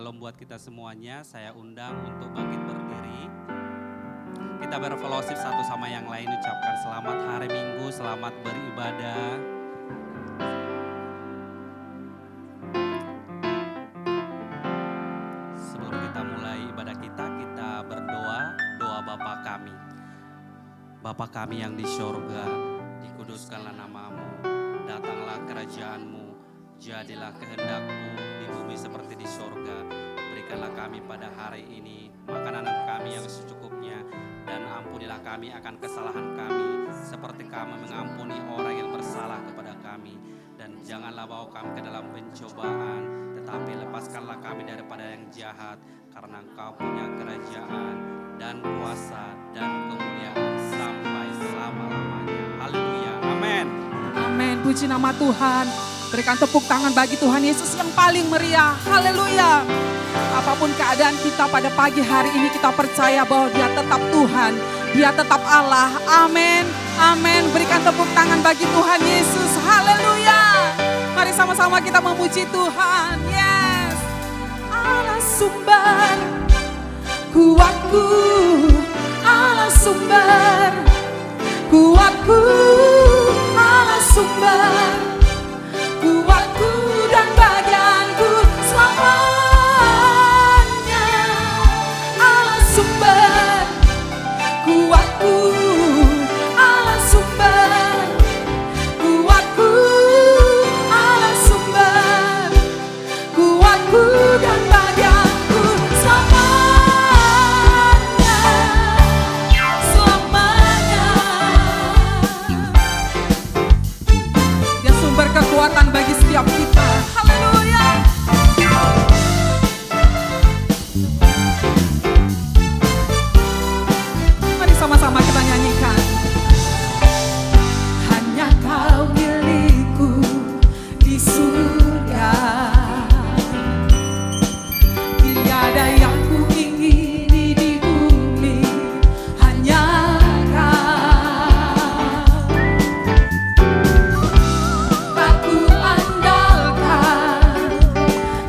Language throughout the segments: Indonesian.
Shalom buat kita semuanya. Saya undang untuk bangkit berdiri. Kita berfellowship satu sama yang lain, ucapkan selamat hari Minggu, selamat beribadah. Sebelum kita mulai ibadah kita berdoa, doa Bapa kami. Bapa kami yang di sorga, dikuduskanlah namamu, datanglah kerajaanmu, jadilah kehendak-Mu di bumi seperti di sorga. Berikanlah kami pada hari ini makanan kami yang secukupnya, dan ampunilah kami akan kesalahan kami seperti kami mengampuni orang yang bersalah kepada kami. Dan janganlah bawa kami ke dalam pencobaan, tetapi lepaskanlah kami daripada yang jahat, karena Engkau punya kerajaan dan kuasa dan kemuliaan sampai selama-lamanya. Haleluya, amin. Amin, puji nama Tuhan. Berikan tepuk tangan bagi Tuhan Yesus yang paling meriah. Haleluya. Apapun keadaan kita pada pagi hari ini, kita percaya bahwa Dia tetap Tuhan, Dia tetap Allah. Amin, amin. Berikan tepuk tangan bagi Tuhan Yesus. Haleluya. Mari sama-sama kita memuji Tuhan. Yes. Allah sumber kuatku, Allah sumber kuatku, Allah sumber kuatku dan bagianku selamanya. Allah sumber kuatku, Allah sumber kuatku, Allah sumber kuatku dan bagianku selamanya, selamanya. Dia sumber kekuatan bagi setiap kita. Haleluya. Mari sama-sama kita nyanyikan. Hanya Kau milikku di surga, tiada yang ku ingini di bumi, hanya Kau. Aku andalkan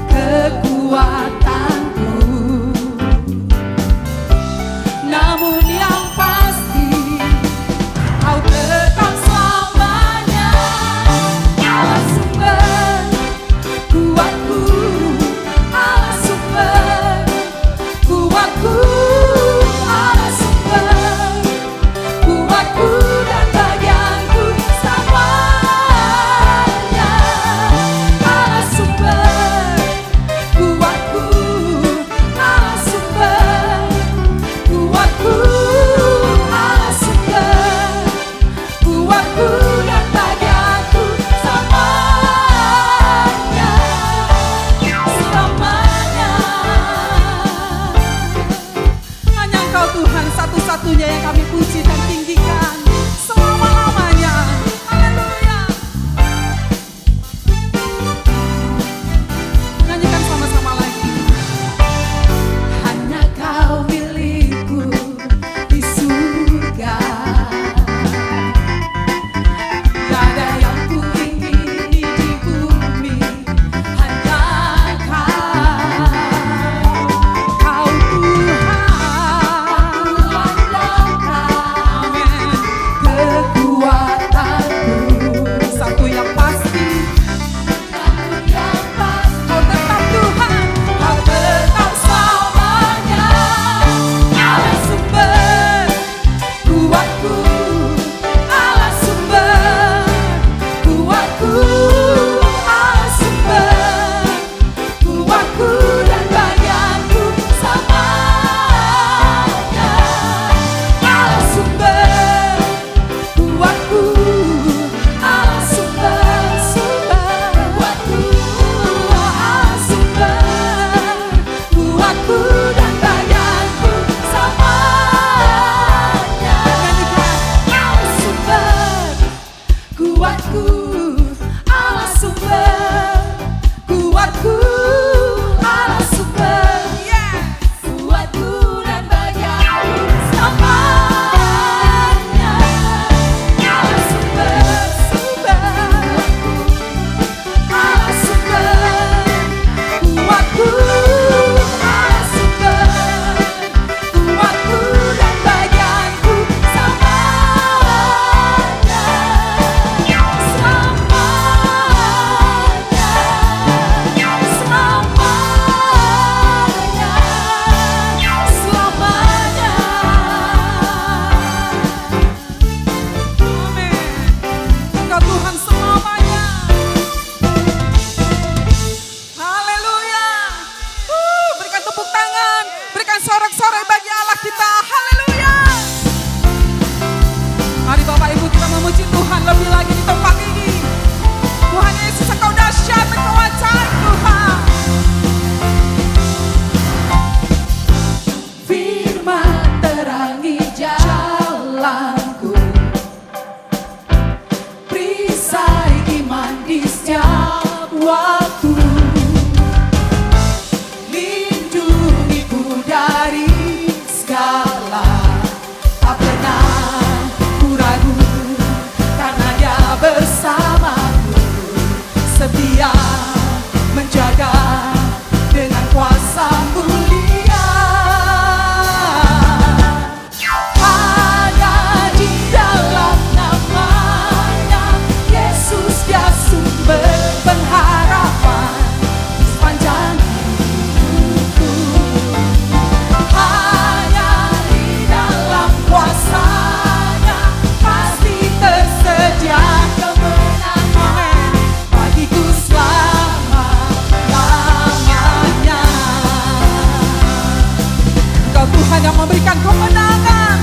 kekuatanku, namun yang pasti Kau tetap selamanya. Allah sumber kuatku, Allah sumber kuatku, Allah sumber kuatku dan bagianku selamanya. Allah sumber kuatku, Allah sumber kuatku, Allah sumber kuatku dan bagianku selamanya, selamanya. Hanya Engkau Tuhan satu-satunya yang kami puji dan tinggikan selama-lamanya. Haleluya. Nyanyikan sama-sama lagi. Hanya Kau milikku di surga, tiada yang ku ingini di bumi, hanya Kau. Kau Tuhan, amin, kekuatanku. Satu yang pasti, Kau tetap Tuhan, Kau tetap selamanya. Allah sumber kuatku, Allah sumber kuatku, Allah sumber kuatku dan bagianku selamanya. Allah sumber kuatku, Allah sumber kuatku, Allah sumber kuatku dan bagianku selamanya. Allah sumber kuatku, Allah sumber kuatku, Allah sumber kuatku dan bagianku selamanya. Allah sumber kuatku, Allah sumber kuatku, waktu. Lindungiku dari segala, tak pernah ku ragu, karena Dia bersamaku, setia menjaga dengan kuasa mulia. Hanya di dalam namanya Yesus, Dia sumber pengharapan sepanjang hidupku. Hanya di dalam kuasa-Nya pasti tersedia kemenangan bagiku selama-lamanya. Engkau Tuhan yang memberikan kemenangan,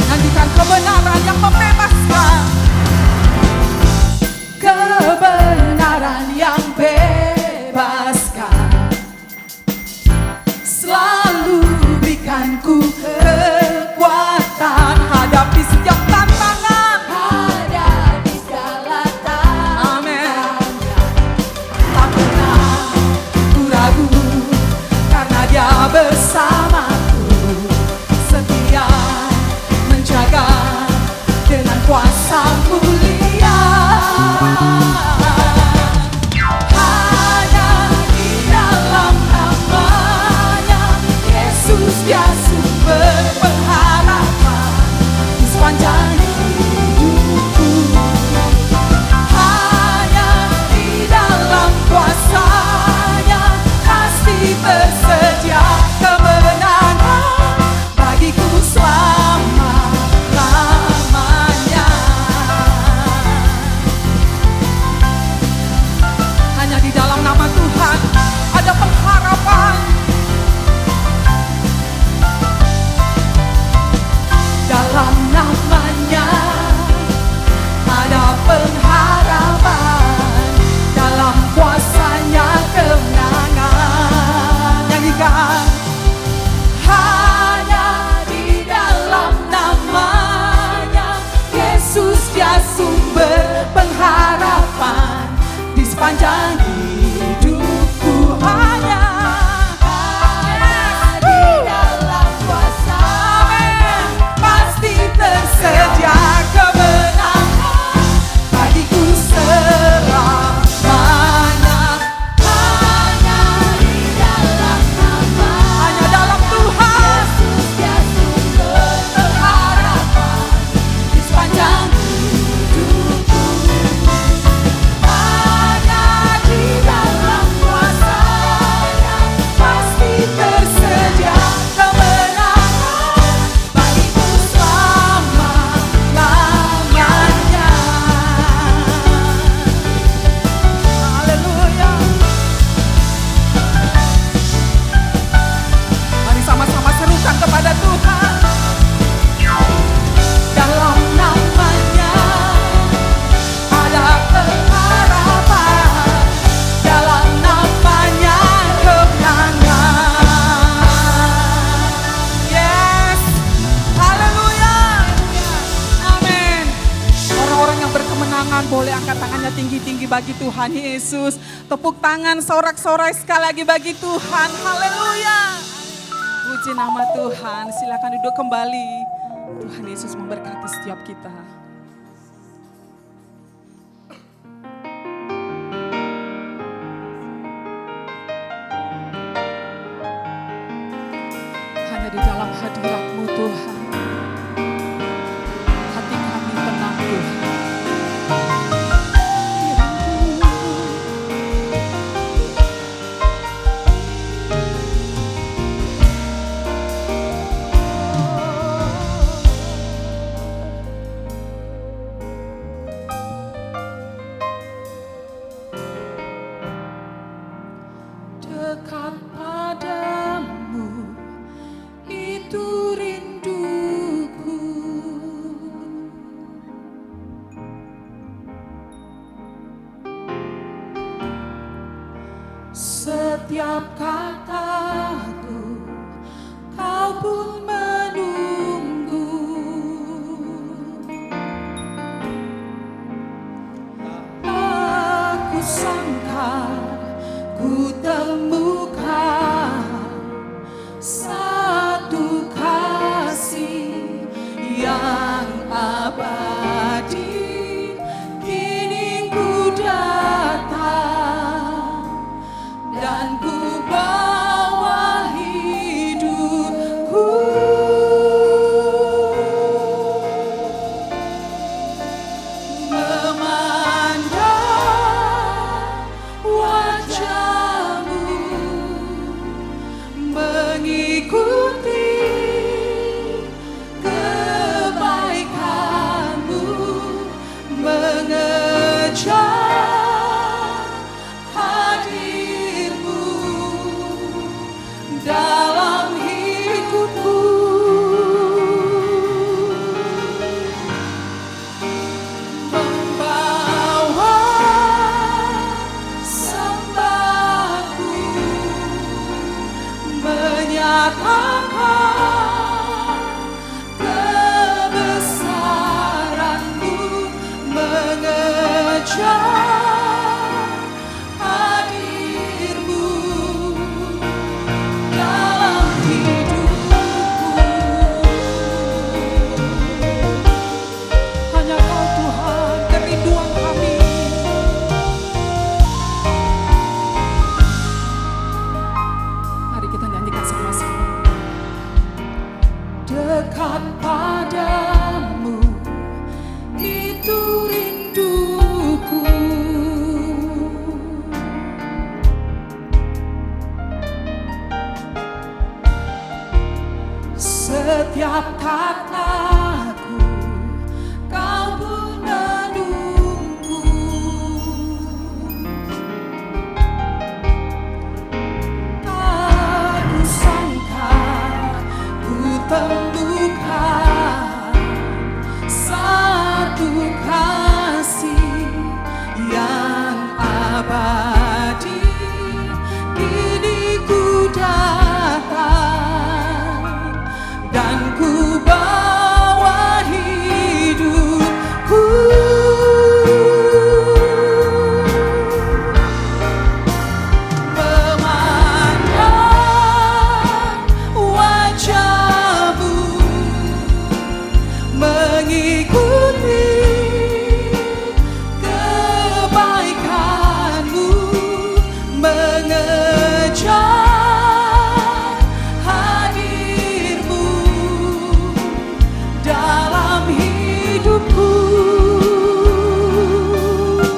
nantikan kebenaran yang membebaskan, kebenaran yang bebaskan. Selalu berikan ku kekuatan hadapi setiap tantangan, hadapi segala tantangan. Amin. Tak pernah ku ragu, karena Dia bersamaku, setia menjaga dengan kuasa mulia. Hanya di dalam namanya Yesus, Dia sumber pengharapan di sepanjang hidupku. Hanya di dalam kuasa-Nya pasti tersedia kemenangan bagiku selama-lamanya. Hanya di dalam nama Tuhan ada pengharapan. Dalam namanya ada pengharapan, dalam kuasa-Nya kemenangan. Nyanyikan. Hanya di dalam namanya Yesus, Dia sumber pengharapan di sepanjang hidupku. Hanya di dalam kuasa-Nya pasti tersedia kemenangan bagiku selamanya. Hanya di dalam nama, hanya dalam Tuhan Yesus, Dia sumber pengharapan di sepanjang hidupku. Hanya di dalam kuasa-Nya pasti tersedia kemenangan bagiku selama-lamanya. Haleluya. Mari sama-sama serukan kepada Tuhan. Dalam namanya ada pengharapan, dalam namanya kemenangan. Yes, haleluya, amin. Orang-orang yang berkemenangan boleh angkat tangannya tinggi-tinggi bagi Tuhan Yesus. Tepuk tangan sorak-sorai sekali lagi bagi Tuhan. Haleluya. Puji nama Tuhan. Silakan duduk kembali. Tuhan Yesus memberkati setiap kita. Hanya di dalam hadirat-Mu Tuhan, hati kami tenang Tuhan. Dekat padamu itu rinduku. Setiap kataku kau pun menunggu. mengejar hadir-Mu dalam hidupku. Hanya Kau Tuhan, kerinduan kami. Mari kita nyanyikan sama-sama. Dekat padamu itu rinduku, setiap kataku Kau pun menunggu. Tak kusangka ku temukan satu kasih yang abadi. Kini ku datang dan ku bawa hidupku. Memandang wajah-Mu, mengikuti kebaikan-Mu, mengejar hadir-Mu dalam hidupku.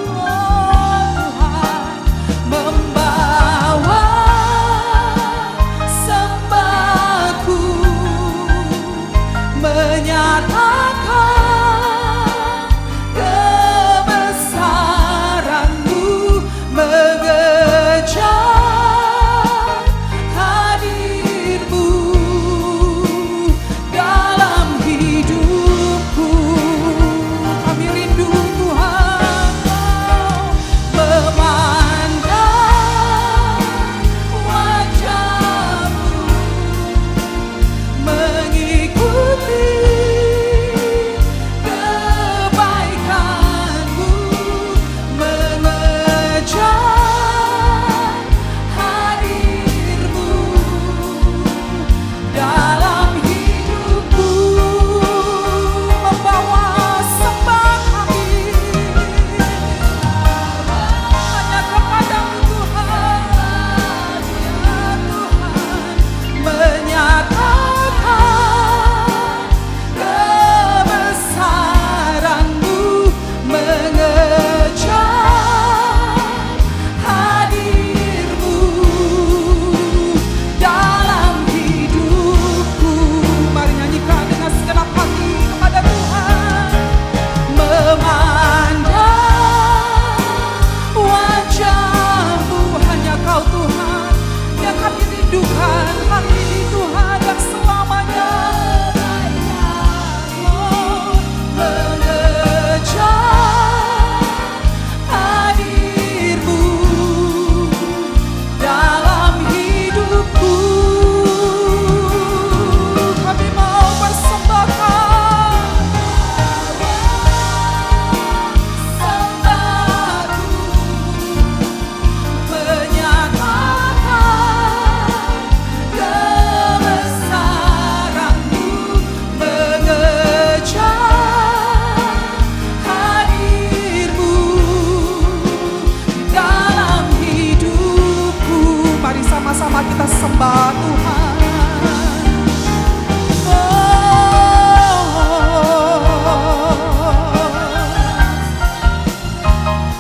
Tuhan, membawa sembahku, menyatakan kebesaran-Mu, mengejar hadir-Mu dalam hidupku. Kami rindu Tuhan, memandang wajah-Mu, mengikuti kebaikan-Mu, mengejar hadir-Mu dalam hidupku. Membawa sembah kami hanya kepada-Mu Tuhan, ya Tuhan, menyatakan kebesaran-Mu, mengejar hadir-Mu dalam hidupku. Mari nyanyikan dengan segenap hati kepada Tuhan. Memandang wajah-Mu, hanya Kau Tuhan yang kami rindukan hari ini Tuhan, yang selamanya mengejar hadir-Mu dalam hidupku. Kami mau persembahkan sembahku, menyatakan kebesaran-Mu, mengejar hadir-Mu dalam hidupku. Mari sama-sama kita sembah Tuhan.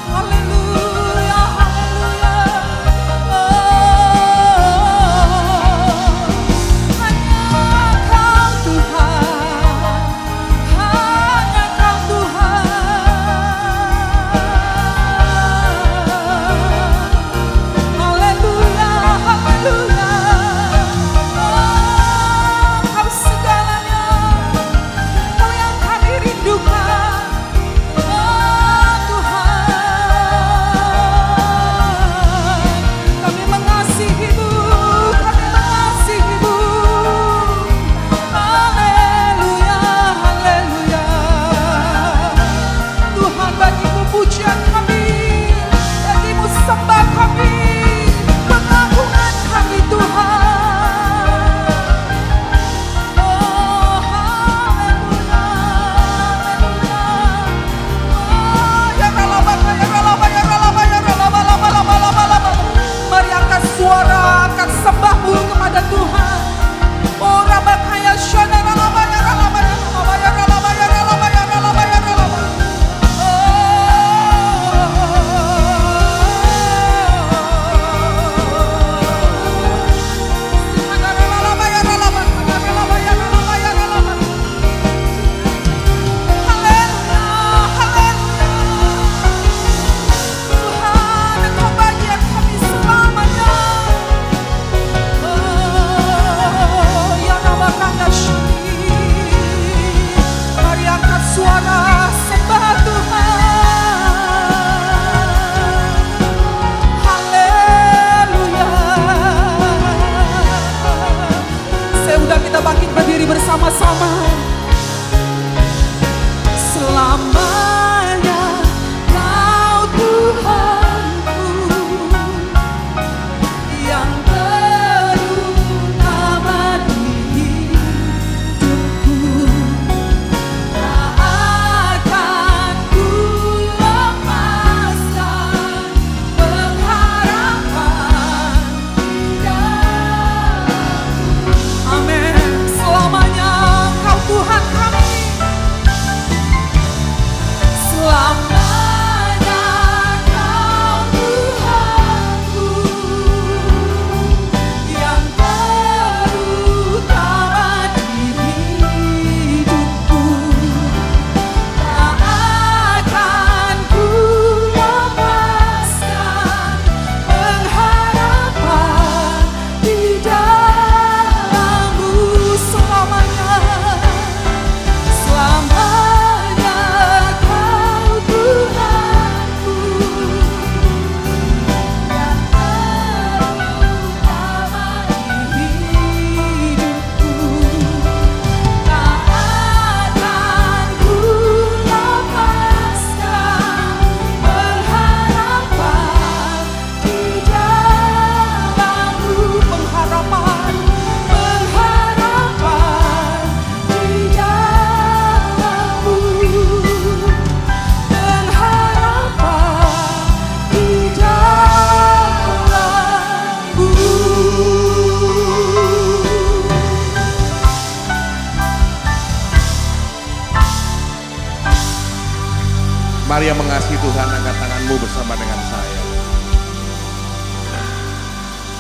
Haleluya, haleluya. Hanya Kau Tuhan, hanya Kau Tuhan. Haleluya, haleluya. Mari yang mengasihi Tuhan, angkat tanganmu bersama dengan saya.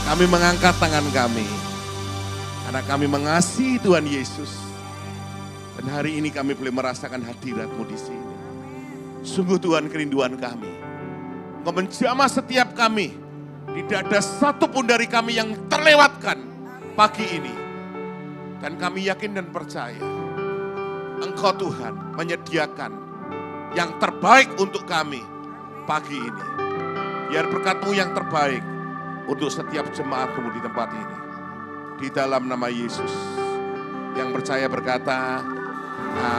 Kami mengangkat tangan kami, karena kami mengasihi Tuhan Yesus. Dan hari ini kami boleh merasakan hadirat-Mu di sini. Sungguh Tuhan, kerinduan kami, Engkau menjamah setiap kami. Tidak ada satupun dari kami yang terlewatkan pagi ini. Dan kami yakin dan percaya, Engkau Tuhan menyediakan yang terbaik untuk kami pagi ini. Biar berkat-Mu yang terbaik untuk setiap jemaat-Mu di tempat ini. Di dalam nama Yesus. Yang percaya berkata,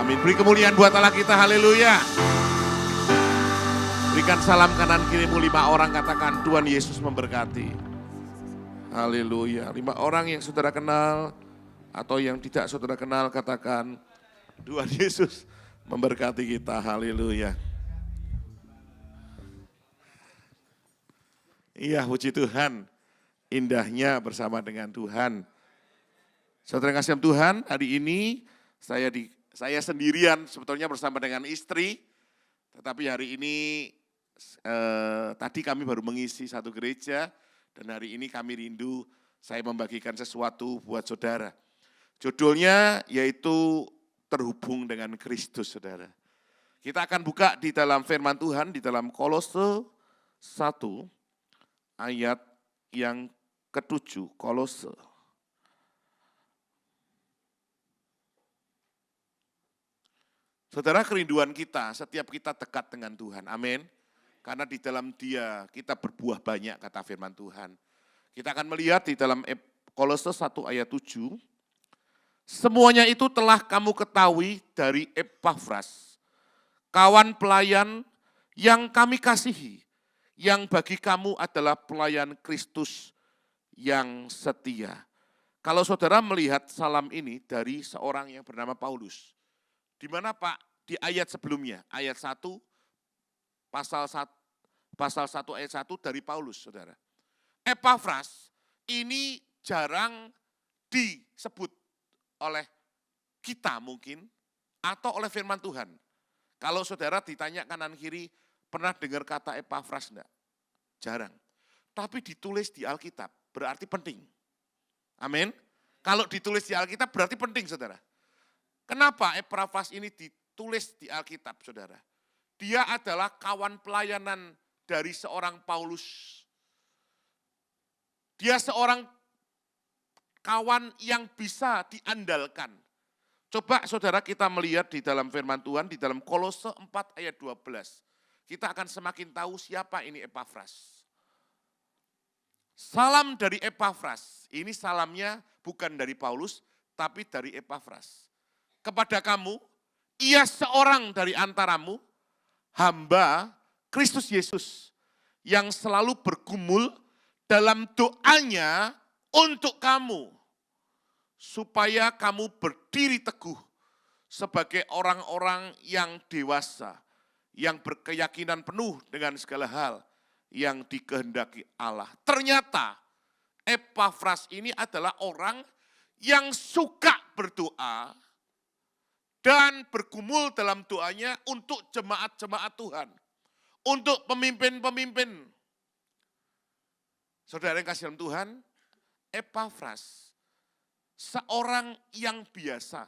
amin. Beri kemuliaan buat Allah kita, haleluya. Berikan salam kanan kirimu 5 orang, katakan Tuhan Yesus memberkati. Haleluya. 5 orang yang saudara kenal atau yang tidak saudara kenal, katakan Tuhan Yesus memberkati kita, haleluya. Iya, puji Tuhan, indahnya bersama dengan Tuhan. Saudara yang kasih Tuhan, hari ini saya sendirian sebetulnya bersama dengan istri, tetapi hari ini tadi kami baru mengisi satu gereja, dan hari ini kami rindu saya membagikan sesuatu buat saudara. Judulnya yaitu terhubung dengan Kristus, saudara. Kita akan buka di dalam firman Tuhan, di dalam Kolose 1, ayat yang ke-7, Kolose. Saudara, kerinduan kita, setiap kita dekat dengan Tuhan, amin. Karena di dalam Dia kita berbuah banyak, kata firman Tuhan. Kita akan melihat di dalam Kolose 1 ayat 7, semuanya itu telah kamu ketahui dari Epafras, kawan pelayan yang kami kasihi, yang bagi kamu adalah pelayan Kristus yang setia. Kalau saudara melihat salam ini dari seorang yang bernama Paulus, di mana Pak? Di ayat sebelumnya, ayat 1, pasal 1 ayat 1 dari Paulus, saudara. Epafras ini jarang disebut oleh kita mungkin, atau oleh firman Tuhan. Kalau saudara ditanya kanan kiri, pernah dengar kata Epafras enggak? Jarang. Tapi ditulis di Alkitab, berarti penting. Amin. Kalau ditulis di Alkitab berarti penting, saudara. Kenapa Epafras ini ditulis di Alkitab, saudara? Dia adalah kawan pelayanan dari seorang Paulus. Dia seorang kawan yang bisa diandalkan. Coba saudara kita melihat di dalam firman Tuhan, di dalam Kolose 4 ayat 12. Kita akan semakin tahu siapa ini Epafras. Salam dari Epafras, ini salamnya bukan dari Paulus, tapi dari Epafras. Kepada kamu, ia seorang dari antaramu, hamba Kristus Yesus, yang selalu bergumul dalam doanya untuk kamu, supaya kamu berdiri teguh sebagai orang-orang yang dewasa, yang berkeyakinan penuh dengan segala hal yang dikehendaki Allah. Ternyata Epafras ini adalah orang yang suka berdoa dan bergumul dalam doanya untuk jemaat-jemaat Tuhan, untuk pemimpin-pemimpin. Saudara yang kasih dalam Tuhan, Epafras, seorang yang biasa,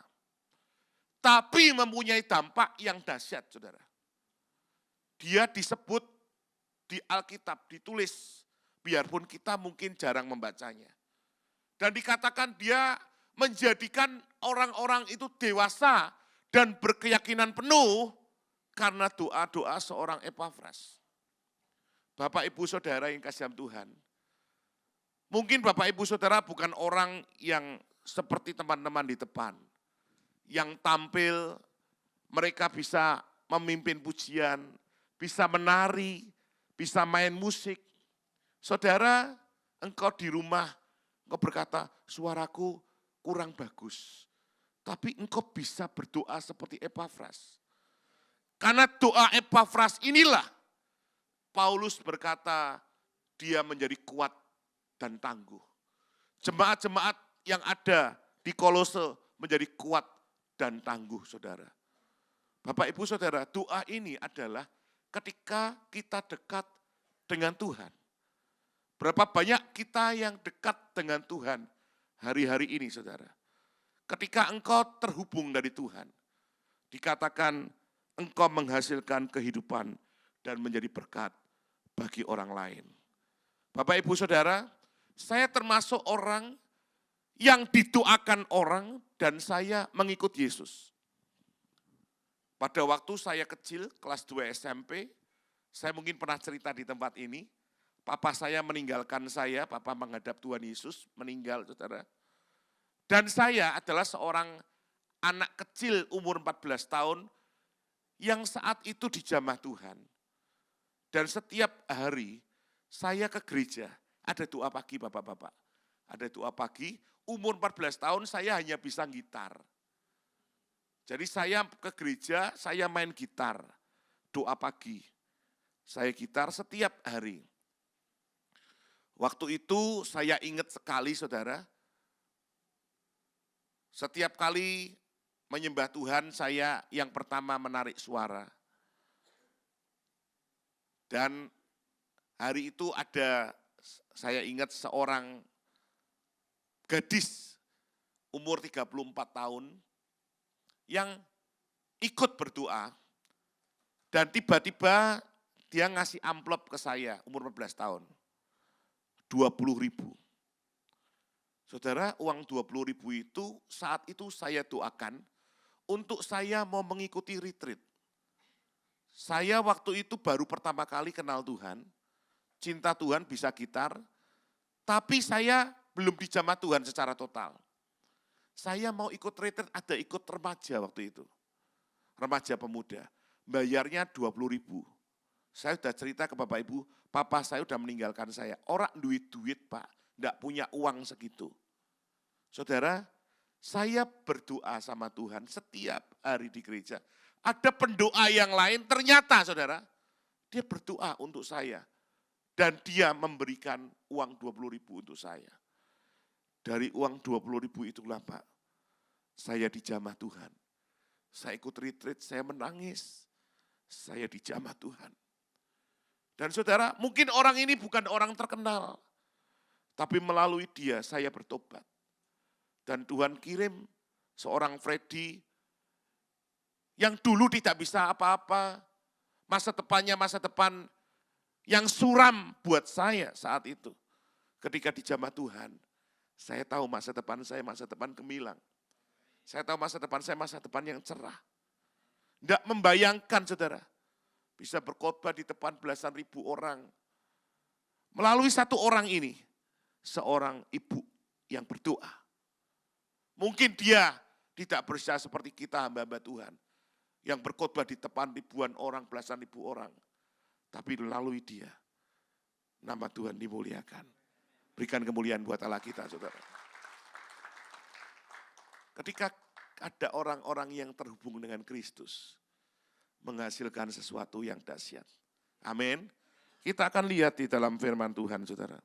tapi mempunyai dampak yang dahsyat, saudara. Dia disebut di Alkitab, ditulis, biarpun kita mungkin jarang membacanya. Dan dikatakan dia menjadikan orang-orang itu dewasa dan berkeyakinan penuh karena doa-doa seorang Epafras. Bapak Ibu Saudara yang kasih dalam Tuhan, mungkin Bapak Ibu Saudara bukan orang yang seperti teman-teman di depan, yang tampil, mereka bisa memimpin pujian, bisa menari, bisa main musik. Saudara, engkau di rumah, engkau berkata, suaraku kurang bagus. Tapi engkau bisa berdoa seperti Epafras. Karena doa Epafras inilah, Paulus berkata, dia menjadi kuat dan tangguh. Jemaat-jemaat yang ada di Kolose menjadi kuat dan tangguh, saudara. Bapak Ibu Saudara, doa ini adalah ketika kita dekat dengan Tuhan. Berapa banyak kita yang dekat dengan Tuhan hari-hari ini, saudara. Ketika engkau terhubung dari Tuhan, dikatakan engkau menghasilkan kehidupan dan menjadi berkat bagi orang lain. Bapak, Ibu, Saudara, saya termasuk orang yang didoakan orang dan saya mengikut Yesus. Pada waktu saya kecil, kelas 2 SMP, saya mungkin pernah cerita di tempat ini, papa saya meninggalkan saya, papa menghadap Tuhan Yesus, meninggal, saudara. Dan saya adalah seorang anak kecil umur 14 tahun yang saat itu dijamah Tuhan. Dan setiap hari saya ke gereja, ada doa pagi bapak-bapak. Ada doa pagi, umur 14 tahun saya hanya bisa gitar. Jadi saya ke gereja, saya main gitar, doa pagi. Saya gitar setiap hari. Waktu itu saya ingat sekali, saudara, setiap kali menyembah Tuhan saya yang pertama menarik suara. Dan hari itu ada, saya ingat seorang gadis umur 34 tahun yang ikut berdoa dan tiba-tiba dia ngasih amplop ke saya umur 14 tahun. 20.000. Saudara, uang 20.000 itu saat itu saya doakan untuk saya mau mengikuti retreat. Saya waktu itu baru pertama kali kenal Tuhan, cinta Tuhan, bisa gitar, tapi saya belum dijamah Tuhan secara total. Saya mau ikut retreat, ada ikut remaja waktu itu. Remaja pemuda, bayarnya 20.000. Saya sudah cerita ke Bapak Ibu, papa saya sudah meninggalkan saya. Orang duit-duit Pak, enggak punya uang segitu. Saudara, saya berdoa sama Tuhan setiap hari di gereja. Ada pendoa yang lain, ternyata saudara, dia berdoa untuk saya. Dan dia memberikan uang 20.000 untuk saya. Dari uang 20.000 itulah Pak, saya dijamah Tuhan. Saya ikut retreat, saya menangis. Saya dijamah Tuhan. Dan saudara, mungkin orang ini bukan orang terkenal. Tapi melalui dia saya bertobat. Dan Tuhan kirim seorang Freddy yang dulu tidak bisa apa-apa. Masa depannya masa depan yang suram buat saya saat itu. Ketika dijamah Tuhan, saya tahu masa depan saya masa depan gemilang. Saya tahu masa depan saya masa depan yang cerah. Tidak membayangkan saudara, bisa berkhotbah di depan belasan ribu orang. Melalui satu orang ini, seorang ibu yang berdoa. Mungkin dia tidak berusaha seperti kita hamba-hamba Tuhan. Yang berkhotbah di depan ribuan orang, belasan ribu orang. Tapi melalui dia, nama Tuhan dimuliakan. Berikan kemuliaan buat Allah kita, saudara. Ketika ada orang-orang yang terhubung dengan Kristus, menghasilkan sesuatu yang dahsyat. Amin. Kita akan lihat di dalam firman Tuhan, saudara.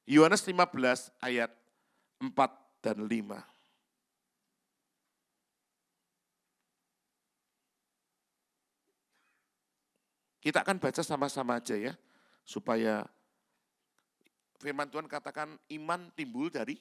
Yohanes 15 ayat 4 dan 5. Kita akan baca sama-sama aja ya, supaya firman Tuhan katakan iman timbul dari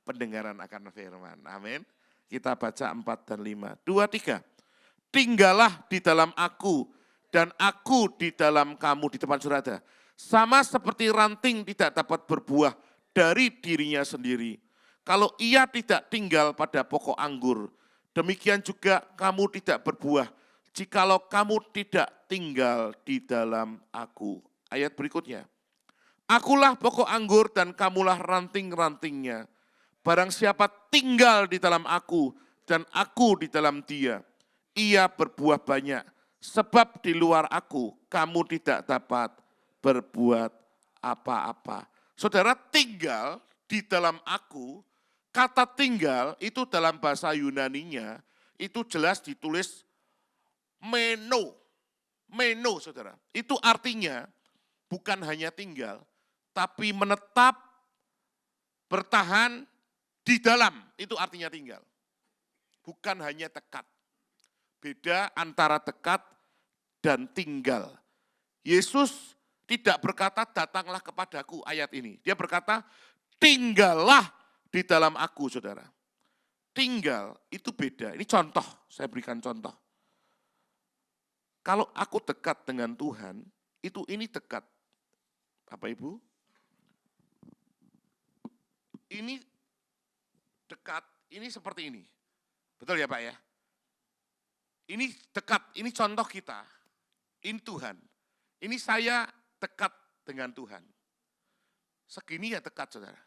pendengaran akan firman. Amin. Kita baca 4 dan 5. 2, 3. Tinggallah di dalam aku dan aku di dalam kamu, di depan saudara. Sama seperti ranting tidak dapat berbuah dari dirinya sendiri. Kalau ia tidak tinggal pada pokok anggur, demikian juga kamu tidak berbuah jikalau kamu tidak tinggal di dalam aku. Ayat berikutnya. Akulah pokok anggur dan kamulah ranting-rantingnya. Barang siapa tinggal di dalam aku dan aku di dalam dia, ia berbuah banyak. Sebab di luar aku, kamu tidak dapat berbuat apa-apa. Saudara, tinggal di dalam aku, kata tinggal itu dalam bahasa Yunaninya, itu jelas ditulis meno. Meno, saudara. Itu artinya bukan hanya tinggal, tapi menetap, bertahan di dalam. Itu artinya tinggal. Bukan hanya dekat. Beda antara dekat dan tinggal. Yesus tidak berkata datanglah kepadaku ayat ini. Dia berkata tinggallah di dalam aku saudara. Tinggal itu beda. Ini contoh, saya berikan contoh. Kalau aku dekat dengan Tuhan, ini dekat. Bapak Ibu, ini dekat, ini seperti ini. Betul ya Pak ya? Ini dekat, ini contoh kita. Ini Tuhan. Ini saya dekat dengan Tuhan. Segini ya dekat saudara.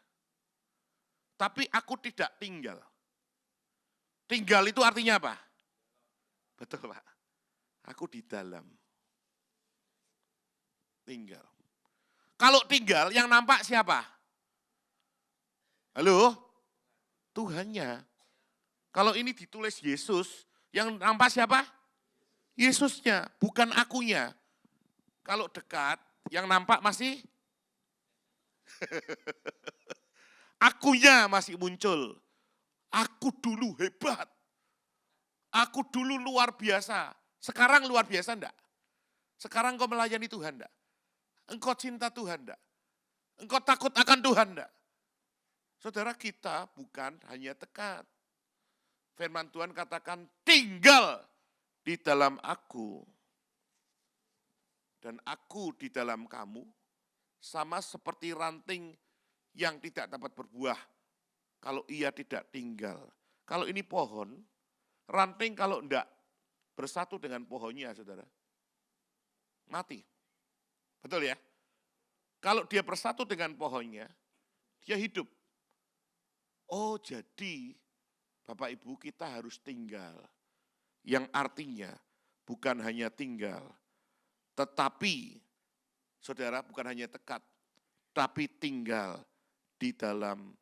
Tapi aku tidak tinggal. Tinggal itu artinya apa? Betul Pak. Aku di dalam. Tinggal. Kalau tinggal yang nampak siapa? Halo? Tuhannya. Kalau ini ditulis Yesus, yang nampak siapa? Yesusnya, bukan akunya. Kalau dekat, yang nampak masih akunya masih muncul. Aku dulu hebat. Aku dulu luar biasa. Sekarang luar biasa enggak? Sekarang engkau melayani Tuhan enggak? Engkau cinta Tuhan enggak? Engkau takut akan Tuhan enggak? Saudara, kita bukan hanya dekat. Firman Tuhan katakan tinggal di dalam aku. Dan aku di dalam kamu sama seperti ranting yang tidak dapat berbuah kalau ia tidak tinggal. Kalau ini pohon, ranting kalau enggak bersatu dengan pohonnya, saudara, mati. Betul ya? Kalau dia bersatu dengan pohonnya, dia hidup. Oh, jadi Bapak Ibu kita harus tinggal. Yang artinya bukan hanya tinggal, tetapi saudara bukan hanya dekat, tapi tinggal di dalam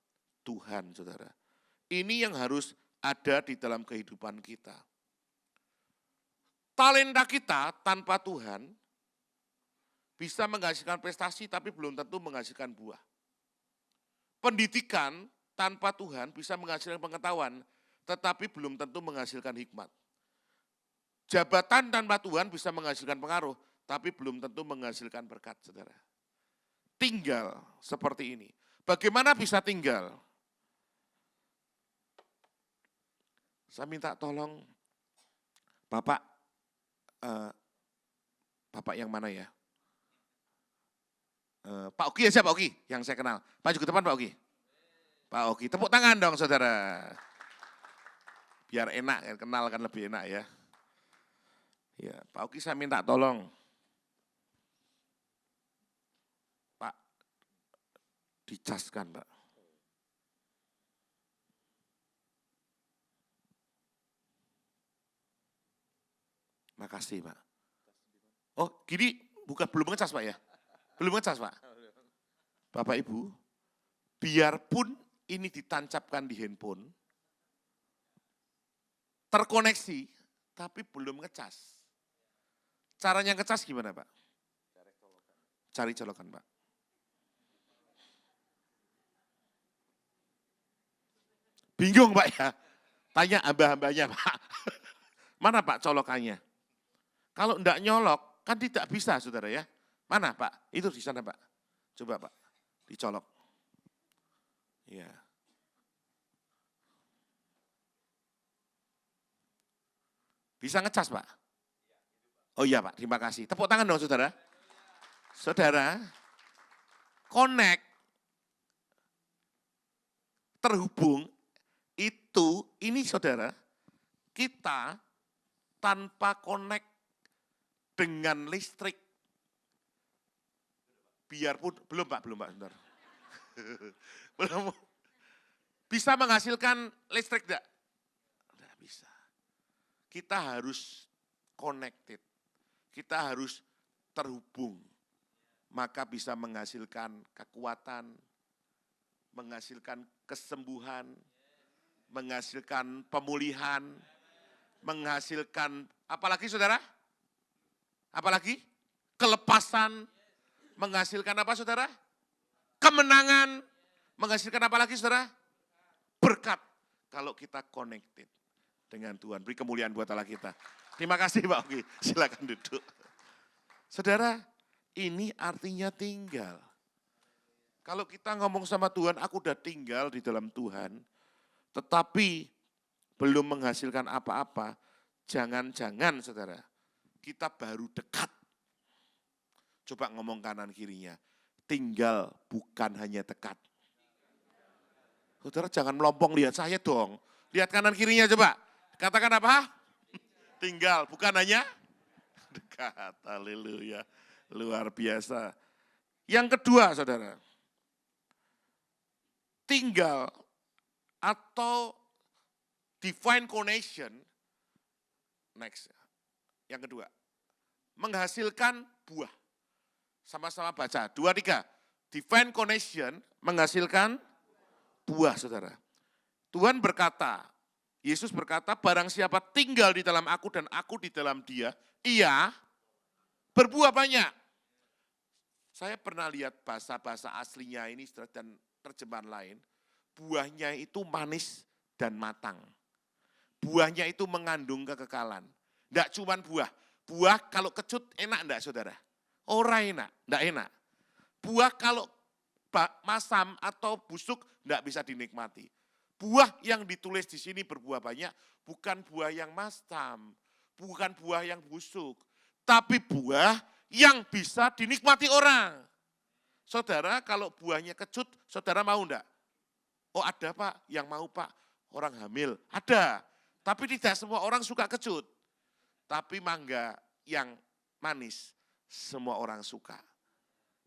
Tuhan, saudara. Ini yang harus ada di dalam kehidupan kita. Talenta kita tanpa Tuhan bisa menghasilkan prestasi tapi belum tentu menghasilkan buah. Pendidikan tanpa Tuhan bisa menghasilkan pengetahuan tetapi belum tentu menghasilkan hikmat. Jabatan tanpa Tuhan bisa menghasilkan pengaruh tapi belum tentu menghasilkan berkat, saudara. Tinggal seperti ini. Bagaimana bisa tinggal? Saya minta tolong Bapak yang mana ya? Pak Oki aja, Pak Oki yang saya kenal. Maju ke depan Pak Oki. Pak Oki, tepuk tangan dong saudara. Biar enak, kenal kan lebih enak ya. Ya, Pak Oki saya minta tolong. Pak, dicaskan Pak. Makasih Pak. Oh gini, belum ngecas Pak ya? Belum ngecas Pak? Bapak Ibu, biarpun ini ditancapkan di handphone, terkoneksi, tapi belum ngecas. Caranya ngecas gimana Pak? Cari colokan Pak. Bingung Pak ya? Tanya hamba-hambanya Pak. Mana Pak colokannya? Kalau enggak nyolok, kan tidak bisa saudara ya. Mana Pak? Itu di sana Pak. Coba Pak, dicolok. Ya. Bisa ngecas Pak? Oh iya Pak, terima kasih. Tepuk tangan dong saudara. Saudara, connect, terhubung, ini saudara, kita tanpa connect dengan listrik, biarpun, belum Pak, bentar. Belum, bisa menghasilkan listrik enggak? Enggak bisa. Kita harus connected, kita harus terhubung, maka bisa menghasilkan kekuatan, menghasilkan kesembuhan, menghasilkan pemulihan, menghasilkan, apalagi saudara? Apalagi? Kelepasan, menghasilkan apa saudara? Kemenangan, menghasilkan apa lagi saudara? Berkat. Kalau kita connected dengan Tuhan, beri kemuliaan buat Allah kita. Terima kasih Pak Oki, silakan duduk. Saudara, ini artinya tinggal. Kalau kita ngomong sama Tuhan, aku udah tinggal di dalam Tuhan, tetapi belum menghasilkan apa-apa, jangan-jangan saudara, kita baru dekat. Coba ngomong kanan kirinya, tinggal bukan hanya dekat. Saudara jangan melompong, lihat saya dong. Lihat kanan kirinya coba, katakan apa? Tinggal, bukan hanya dekat. Haleluya, luar biasa. Yang kedua saudara, tinggal atau divine connection, next. Yang kedua, menghasilkan buah. Sama-sama baca, 2, 3. Divine connection menghasilkan buah, saudara. Tuhan berkata, Yesus berkata, barang siapa tinggal di dalam aku dan aku di dalam dia, ia berbuah banyak. Saya pernah lihat bahasa-bahasa aslinya ini dan terjemahan lain, buahnya itu manis dan matang. Buahnya itu mengandung kekekalan. Tidak cuma buah. Buah kalau kecut enak enggak saudara? Ora enak, enggak enak. Buah kalau masam atau busuk enggak bisa dinikmati. Buah yang ditulis di sini berbuah banyak, bukan buah yang masam, bukan buah yang busuk, tapi buah yang bisa dinikmati orang. Saudara, kalau buahnya kecut, saudara mau enggak? Oh ada Pak, yang mau Pak, orang hamil. Ada, tapi tidak semua orang suka kecut. Tapi mangga yang manis, semua orang suka.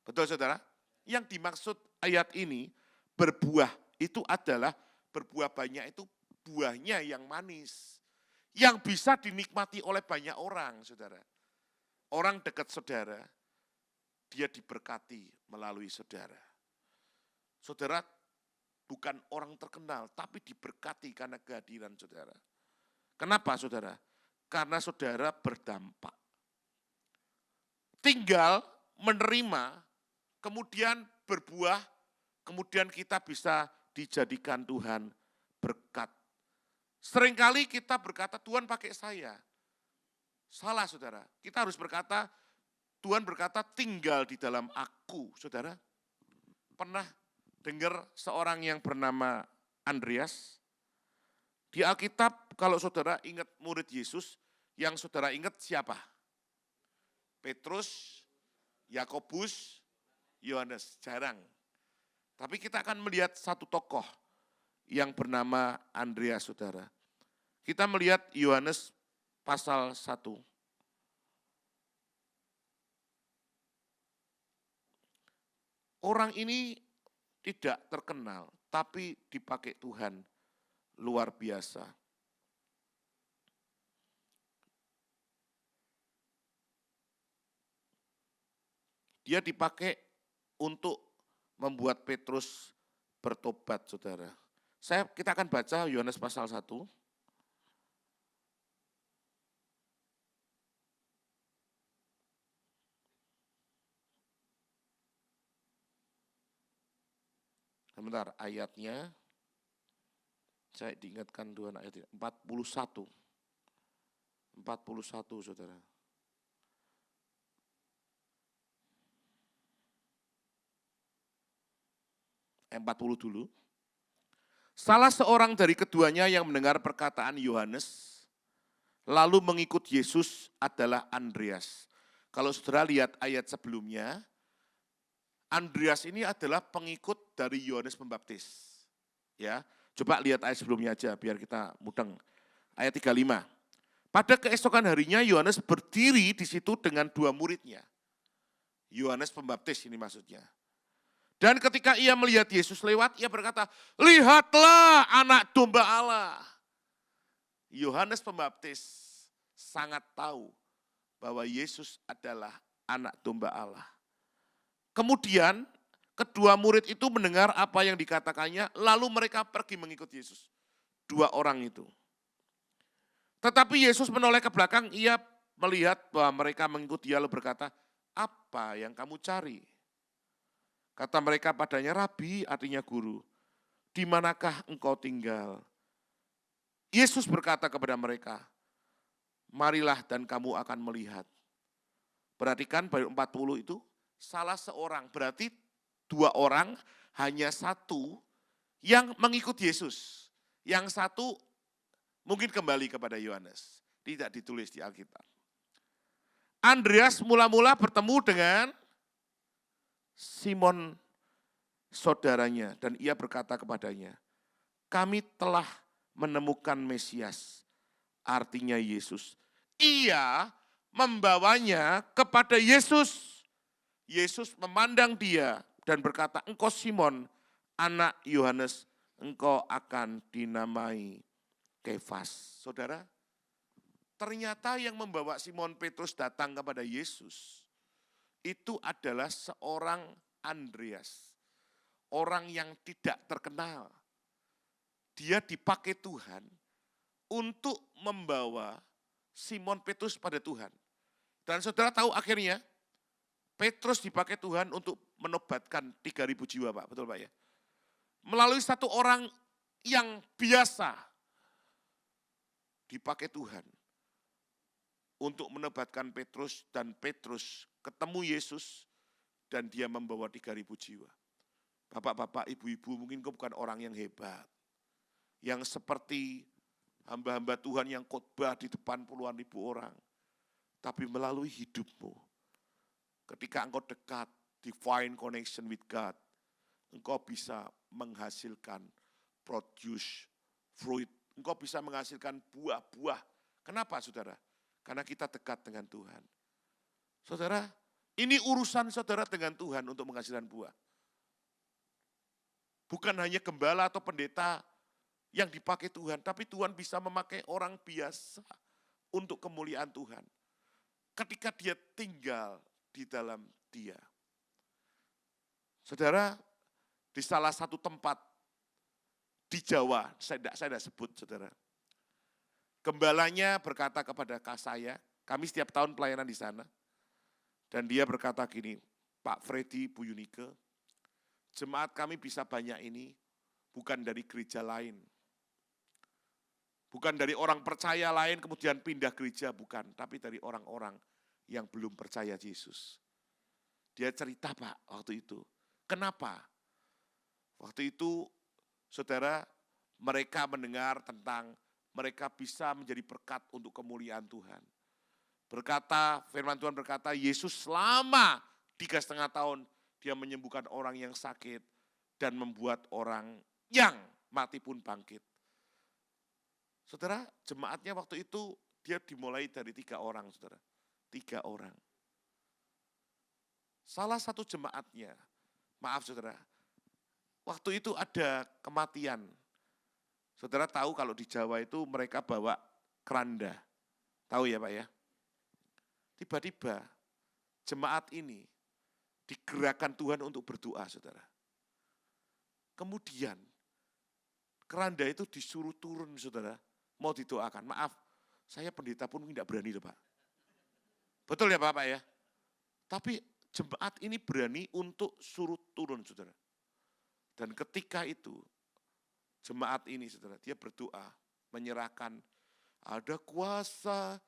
Betul saudara? Yang dimaksud ayat ini, berbuah itu adalah, berbuah banyak itu buahnya yang manis. Yang bisa dinikmati oleh banyak orang saudara. Orang dekat saudara, dia diberkati melalui saudara. Saudara bukan orang terkenal, tapi diberkati karena kehadiran saudara. Kenapa saudara? Karena saudara berdampak. Tinggal menerima, kemudian berbuah, kemudian kita bisa dijadikan Tuhan berkat. Seringkali kita berkata, Tuhan pakai saya. Salah saudara, kita harus berkata, Tuhan berkata tinggal di dalam aku. Saudara, pernah dengar seorang yang bernama Andreas? Di Alkitab, kalau saudara ingat murid Yesus, yang saudara ingat siapa? Petrus, Yakobus, Yohanes, jarang. Tapi kita akan melihat satu tokoh yang bernama Andreas, saudara. Kita melihat Yohanes pasal 1. Orang ini tidak terkenal, tapi dipakai Tuhan. Luar biasa. Dia dipakai untuk membuat Petrus bertobat, saudara. Kita akan baca Yohanes pasal 1. Sebentar, ayatnya. Saya diingatkan Tuhan ayat 41. 41 saudara. Ayat 40 dulu. Salah seorang dari keduanya yang mendengar perkataan Yohanes, lalu mengikut Yesus adalah Andreas. Kalau saudara lihat ayat sebelumnya, Andreas ini adalah pengikut dari Yohanes Pembaptis. Ya. Coba lihat ayat sebelumnya aja biar kita mudeng. Ayat 35. Pada keesokan harinya Yohanes berdiri di situ dengan 2 muridnya. Yohanes Pembaptis ini maksudnya. Dan ketika ia melihat Yesus lewat, ia berkata, lihatlah anak domba Allah. Yohanes Pembaptis sangat tahu bahwa Yesus adalah anak domba Allah. Kemudian kedua murid itu mendengar apa yang dikatakannya, lalu mereka pergi mengikut Yesus. 2 orang itu. Tetapi Yesus menoleh ke belakang, ia melihat bahwa mereka mengikut dia lalu berkata, apa yang kamu cari? Kata mereka padanya, Rabi, artinya guru, di manakah engkau tinggal? Yesus berkata kepada mereka, marilah dan kamu akan melihat. Perhatikan baru 40 itu salah seorang, berarti 2 orang, hanya 1 yang mengikut Yesus. Yang 1 mungkin kembali kepada Yohanes. Tidak ditulis di Alkitab. Andreas mula-mula bertemu dengan Simon saudaranya dan ia berkata kepadanya, kami telah menemukan Mesias, artinya Yesus. Ia membawanya kepada Yesus. Yesus memandang dia dan berkata, engkau Simon, anak Yohanes, engkau akan dinamai Kefas. Saudara, ternyata yang membawa Simon Petrus datang kepada Yesus, itu adalah seorang Andreas. Orang yang tidak terkenal. Dia dipakai Tuhan untuk membawa Simon Petrus pada Tuhan. Dan saudara tahu akhirnya, Petrus dipakai Tuhan untuk menobatkan 3.000 jiwa, Pak. Betul, Pak ya? Melalui satu orang yang biasa dipakai Tuhan untuk menobatkan Petrus, dan Petrus ketemu Yesus dan dia membawa 3.000 jiwa. Bapak-bapak, ibu-ibu, mungkin kau bukan orang yang hebat, yang seperti hamba-hamba Tuhan yang khotbah di depan puluhan ribu orang. Tapi melalui hidupmu, ketika engkau dekat, divine connection with God, engkau bisa menghasilkan produce fruit. Engkau bisa menghasilkan buah-buah. Kenapa, saudara? Karena kita dekat dengan Tuhan. Saudara, ini urusan saudara dengan Tuhan untuk menghasilkan buah. Bukan hanya gembala atau pendeta yang dipakai Tuhan, tapi Tuhan bisa memakai orang biasa untuk kemuliaan Tuhan. Ketika dia tinggal di dalam dia. Saudara, di salah satu tempat di Jawa, saya tidak sebut, saudara. Gembalanya berkata kepada saya, kami setiap tahun pelayanan di sana. Dan dia berkata gini, Pak Freddy, Bu Yunike, jemaat kami bisa banyak ini bukan dari gereja lain. Bukan dari orang percaya lain kemudian pindah gereja, bukan. Tapi dari orang-orang yang belum percaya Yesus. Dia cerita, Pak, waktu itu. Kenapa? Waktu itu, saudara, mereka mendengar tentang mereka bisa menjadi berkat untuk kemuliaan Tuhan. Berkata, firman Tuhan berkata, Yesus selama 3,5 tahun, dia menyembuhkan orang yang sakit dan membuat orang yang mati pun bangkit. Saudara, jemaatnya waktu itu dia dimulai dari 3 orang, saudara. 3 orang. Salah satu jemaatnya, maaf saudara, waktu itu ada kematian. Saudara tahu kalau di Jawa itu mereka bawa keranda. Tahu ya Pak ya? Tiba-tiba jemaat ini digerakkan Tuhan untuk berdoa, saudara. Kemudian keranda itu disuruh turun, saudara. Mau didoakan. Maaf, saya pendeta pun tidak berani loh Pak. Betul ya Bapak ya? Tapi jemaat ini berani untuk suruh turun, saudara. Dan ketika itu, jemaat ini, saudara, dia berdoa, menyerahkan, ada kuasa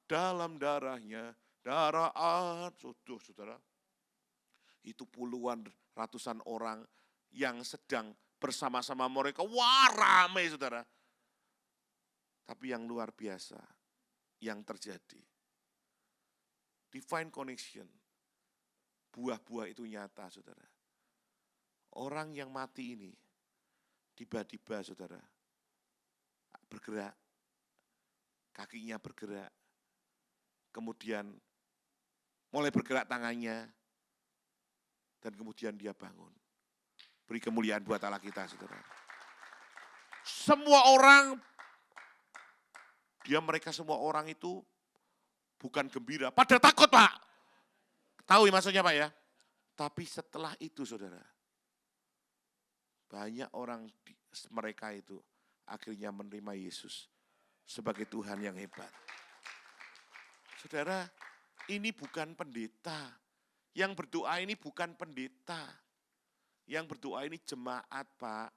dalam darahnya, darah saudara. Itu puluhan, ratusan orang yang sedang bersama-sama mereka, wah ramai saudara. Tapi yang luar biasa, yang terjadi, divine connection, buah-buah itu nyata saudara. Orang yang mati ini, tiba-tiba saudara, bergerak, kakinya bergerak, kemudian mulai bergerak tangannya, dan kemudian dia bangun. Beri kemuliaan buat Allah kita, saudara. Semua orang, mereka semua orang itu bukan gembira, pada takut Pak. Tahu ya maksudnya Pak ya? Tapi setelah itu saudara, banyak orang mereka itu akhirnya menerima Yesus sebagai Tuhan yang hebat. Saudara, ini bukan pendeta. Yang berdoa ini bukan pendeta. Yang berdoa ini jemaat, Pak.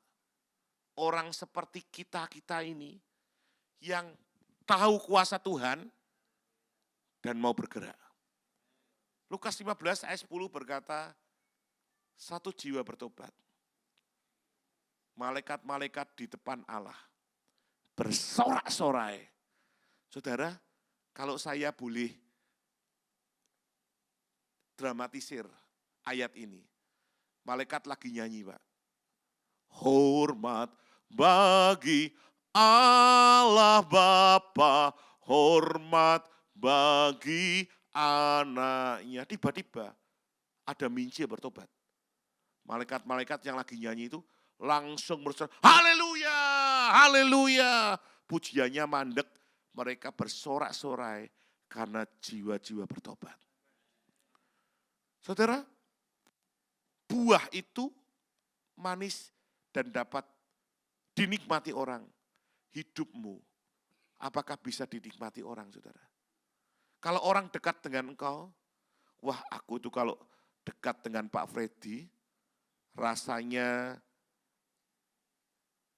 Orang seperti kita-kita ini yang tahu kuasa Tuhan dan mau bergerak. Lukas 15 ayat 10 berkata, satu jiwa bertobat. Malaikat-malaikat di depan Allah bersorak-sorai. Saudara, kalau saya boleh dramatisir ayat ini. Malaikat lagi nyanyi, Pak. Hormat bagi Allah Bapa, hormat bagi anaknya. Tiba-tiba ada minci bertobat. Malaikat-malaikat yang lagi nyanyi itu langsung bersorak, haleluya, haleluya. Pujiannya mandek, mereka bersorak-sorai karena jiwa-jiwa bertobat. Saudara, buah itu manis dan dapat dinikmati orang. Hidupmu, apakah bisa dinikmati orang, saudara? Kalau orang dekat dengan engkau, wah aku itu kalau dekat dengan Pak Freddy, rasanya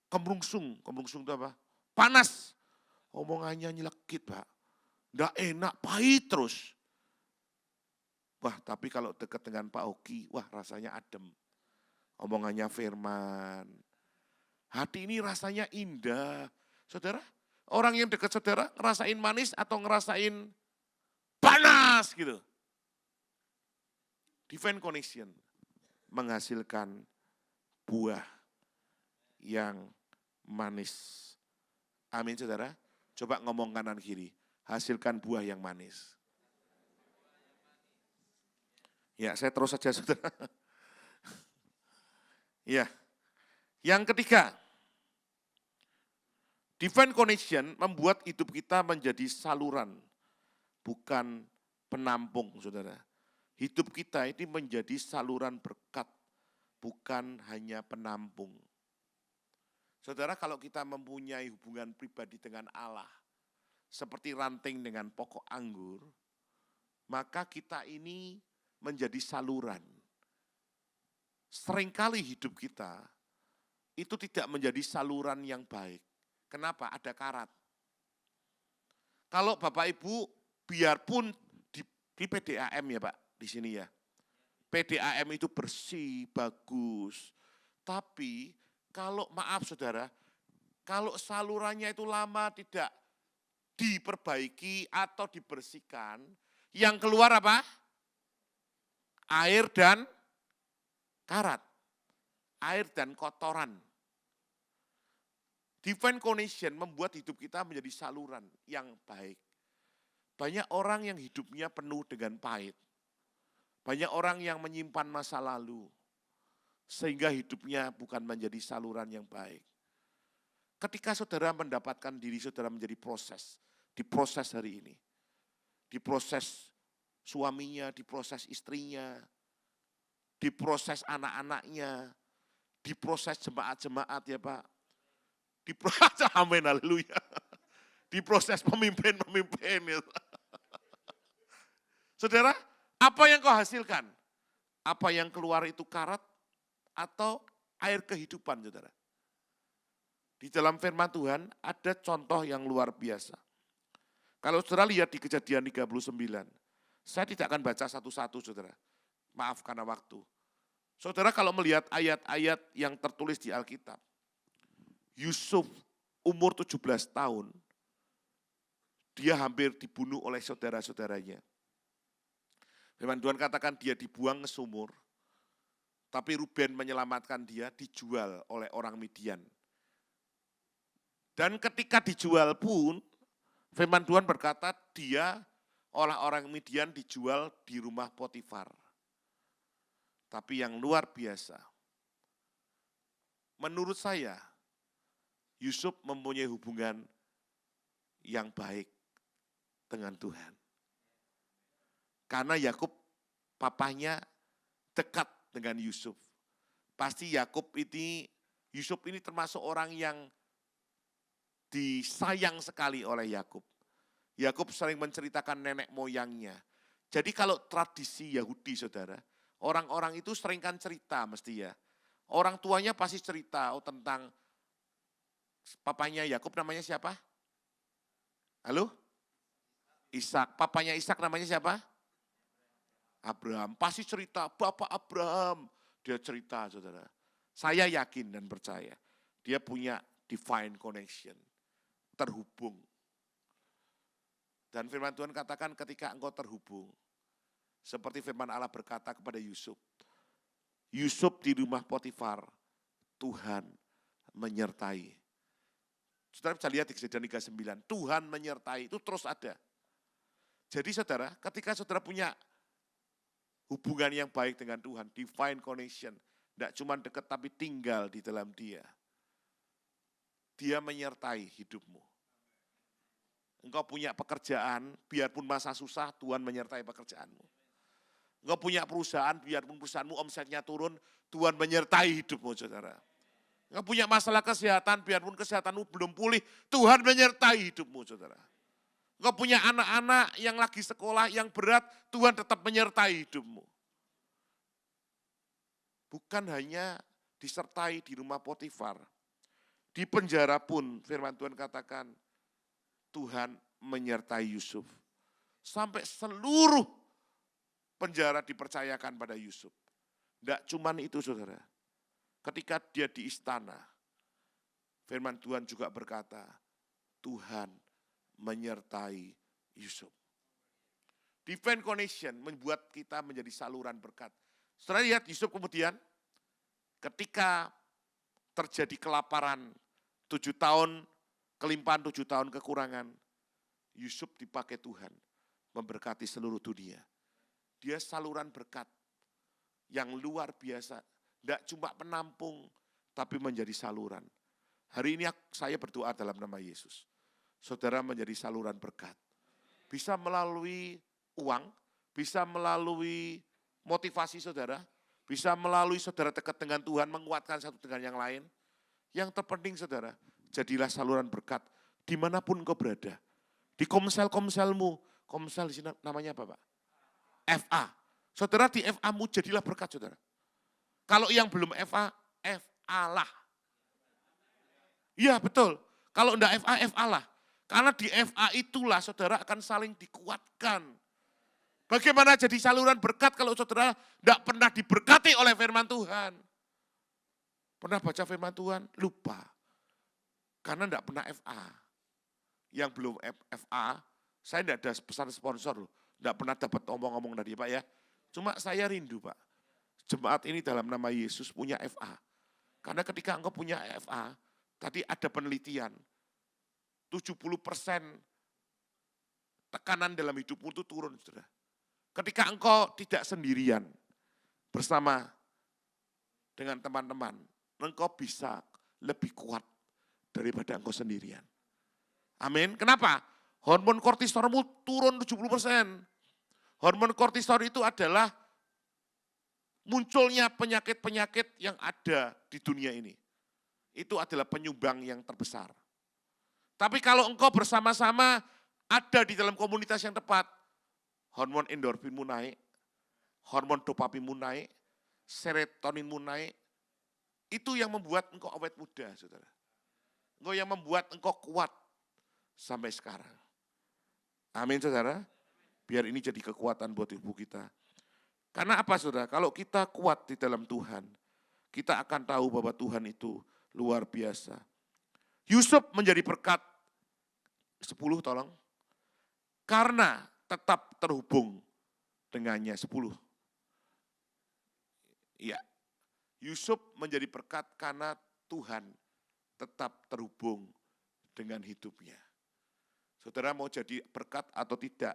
kemrungsung itu apa? Panas, omongannya nyelekit, Pak. Nggak enak, pahit terus. Wah, tapi kalau dekat dengan Pak Oki, wah rasanya adem. Omongannya firman. Hati ini rasanya indah. Saudara, orang yang dekat saudara ngerasain manis atau ngerasain panas gitu. Divine connection menghasilkan buah yang manis. Amin, saudara. Coba ngomong kanan kiri. Hasilkan buah yang manis. Ya, saya terus saja, saudara. Ya, yang ketiga, divine connection membuat hidup kita menjadi saluran, bukan penampung, saudara. Hidup kita ini menjadi saluran berkat, bukan hanya penampung. Saudara, kalau kita mempunyai hubungan pribadi dengan Allah, seperti ranting dengan pokok anggur, maka kita ini menjadi saluran. Seringkali hidup kita itu tidak menjadi saluran yang baik. Kenapa? Ada karat. Kalau Bapak Ibu, biarpun di PDAM ya Pak, di sini ya. PDAM itu bersih, bagus. Tapi kalau maaf saudara, kalau salurannya itu lama tidak diperbaiki atau dibersihkan, yang keluar apa? Air dan karat. Air dan kotoran. Divine connection membuat hidup kita menjadi saluran yang baik. Banyak orang yang hidupnya penuh dengan pahit. Banyak orang yang menyimpan masa lalu. Sehingga hidupnya bukan menjadi saluran yang baik. Ketika saudara mendapatkan diri saudara menjadi diproses hari ini. Diproses suaminya, diproses istrinya, diproses anak-anaknya, diproses jemaat-jemaat ya Pak. Diproses, amin, haleluya. Diproses pemimpin-pemimpin. Ya. Saudara, apa yang kau hasilkan? Apa yang keluar itu karat atau air kehidupan, saudara? Di dalam firman Tuhan ada contoh yang luar biasa. Kalau saudara lihat di Kejadian 39, saya tidak akan baca satu-satu, saudara. Maaf karena waktu. Saudara kalau melihat ayat-ayat yang tertulis di Alkitab, Yusuf umur 17 tahun, dia hampir dibunuh oleh saudara-saudaranya. Firman Tuhan katakan dia dibuang ke sumur, tapi Ruben menyelamatkan dia, dijual oleh orang Midian. Dan ketika dijual pun, firman Tuhan berkata dia oleh orang Midian dijual di rumah Potifar. Tapi yang luar biasa, menurut saya, Yusuf mempunyai hubungan yang baik dengan Tuhan. Karena Yakub, papanya dekat dengan Yusuf. Pasti Yusuf ini termasuk orang yang disayang sekali oleh Yakub. Yakub sering menceritakan nenek moyangnya. Jadi kalau tradisi Yahudi, saudara, orang-orang itu seringkan cerita mesti ya. Orang tuanya pasti cerita tentang papanya Yakub namanya siapa? Halo? Ishak. Papanya Ishak namanya siapa? Abraham pasti cerita, Bapak Abraham. Dia cerita, saudara. Saya yakin dan percaya, dia punya divine connection, terhubung. Dan firman Tuhan katakan ketika engkau terhubung, seperti firman Allah berkata kepada Yusuf, Yusuf di rumah Potifar, Tuhan menyertai. Saudara bisa lihat di Kejadian 39, Tuhan menyertai, itu terus ada. Jadi saudara, ketika saudara punya hubungan yang baik dengan Tuhan, divine connection, tidak cuma dekat tapi tinggal di dalam Dia. Dia menyertai hidupmu. Engkau punya pekerjaan, biarpun masa susah, Tuhan menyertai pekerjaanmu. Engkau punya perusahaan, biarpun perusahaanmu omsetnya turun, Tuhan menyertai hidupmu, saudara. Engkau punya masalah kesehatan, biarpun kesehatanmu belum pulih, Tuhan menyertai hidupmu, saudara. Engkau punya anak-anak yang lagi sekolah yang berat, Tuhan tetap menyertai hidupmu. Bukan hanya disertai di rumah Potifar, di penjara pun firman Tuhan katakan, Tuhan menyertai Yusuf. Sampai seluruh penjara dipercayakan pada Yusuf. Tidak cuma itu, saudara. Ketika dia di istana, firman Tuhan juga berkata, Tuhan menyertai Yusuf. Divine connection membuat kita menjadi saluran berkat. Setelah lihat Yusuf kemudian, ketika terjadi kelaparan 7 tahun, kelimpahan 7 tahun kekurangan, Yusuf dipakai Tuhan memberkati seluruh dunia. Dia saluran berkat yang luar biasa. Tidak cuma penampung, tapi menjadi saluran. Hari ini saya berdoa dalam nama Yesus. Saudara menjadi saluran berkat. Bisa melalui uang, bisa melalui motivasi saudara, bisa melalui saudara dekat dengan Tuhan, menguatkan satu dengan yang lain. Yang terpenting saudara, jadilah saluran berkat dimanapun kau berada. Di komsel-komselmu, komsel di sini namanya apa Pak? FA. Saudara di FA-mu jadilah berkat saudara. Kalau yang belum FA, FA lah. Iya betul. Kalau enggak FA, FA lah. Karena di FA itulah saudara akan saling dikuatkan. Bagaimana jadi saluran berkat kalau saudara enggak pernah diberkati oleh firman Tuhan? Pernah baca firman Tuhan? Lupa. Karena enggak pernah FA. Yang belum FA, saya enggak ada pesan sponsor loh. Enggak pernah dapat omong-omong dari Pak ya. Cuma saya rindu Pak. Jemaat ini dalam nama Yesus punya FA. Karena ketika engkau punya FA, tadi ada penelitian, 70% tekanan dalam hidupmu itu turun. Saudara. Ketika engkau tidak sendirian bersama dengan teman-teman, engkau bisa lebih kuat daripada engkau sendirian. Amin. Kenapa? Hormon kortisolmu turun 70%. Hormon kortisol itu adalah munculnya penyakit-penyakit yang ada di dunia ini. Itu adalah penyumbang yang terbesar. Tapi kalau engkau bersama-sama ada di dalam komunitas yang tepat, hormon endorfinmu naik, hormon dopaminu naik, serotoninmu naik, itu yang membuat engkau awet muda, saudara. Engkau yang membuat engkau kuat sampai sekarang. Amin, saudara. Biar ini jadi kekuatan buat tubuh kita. Karena apa saudara? Kalau kita kuat di dalam Tuhan, kita akan tahu bahwa Tuhan itu luar biasa. Yusuf menjadi berkat 10 tolong. Karena tetap terhubung dengannya 10. Iya. Yusuf menjadi berkat karena Tuhan tetap terhubung dengan hidupnya. Saudara mau jadi berkat atau tidak,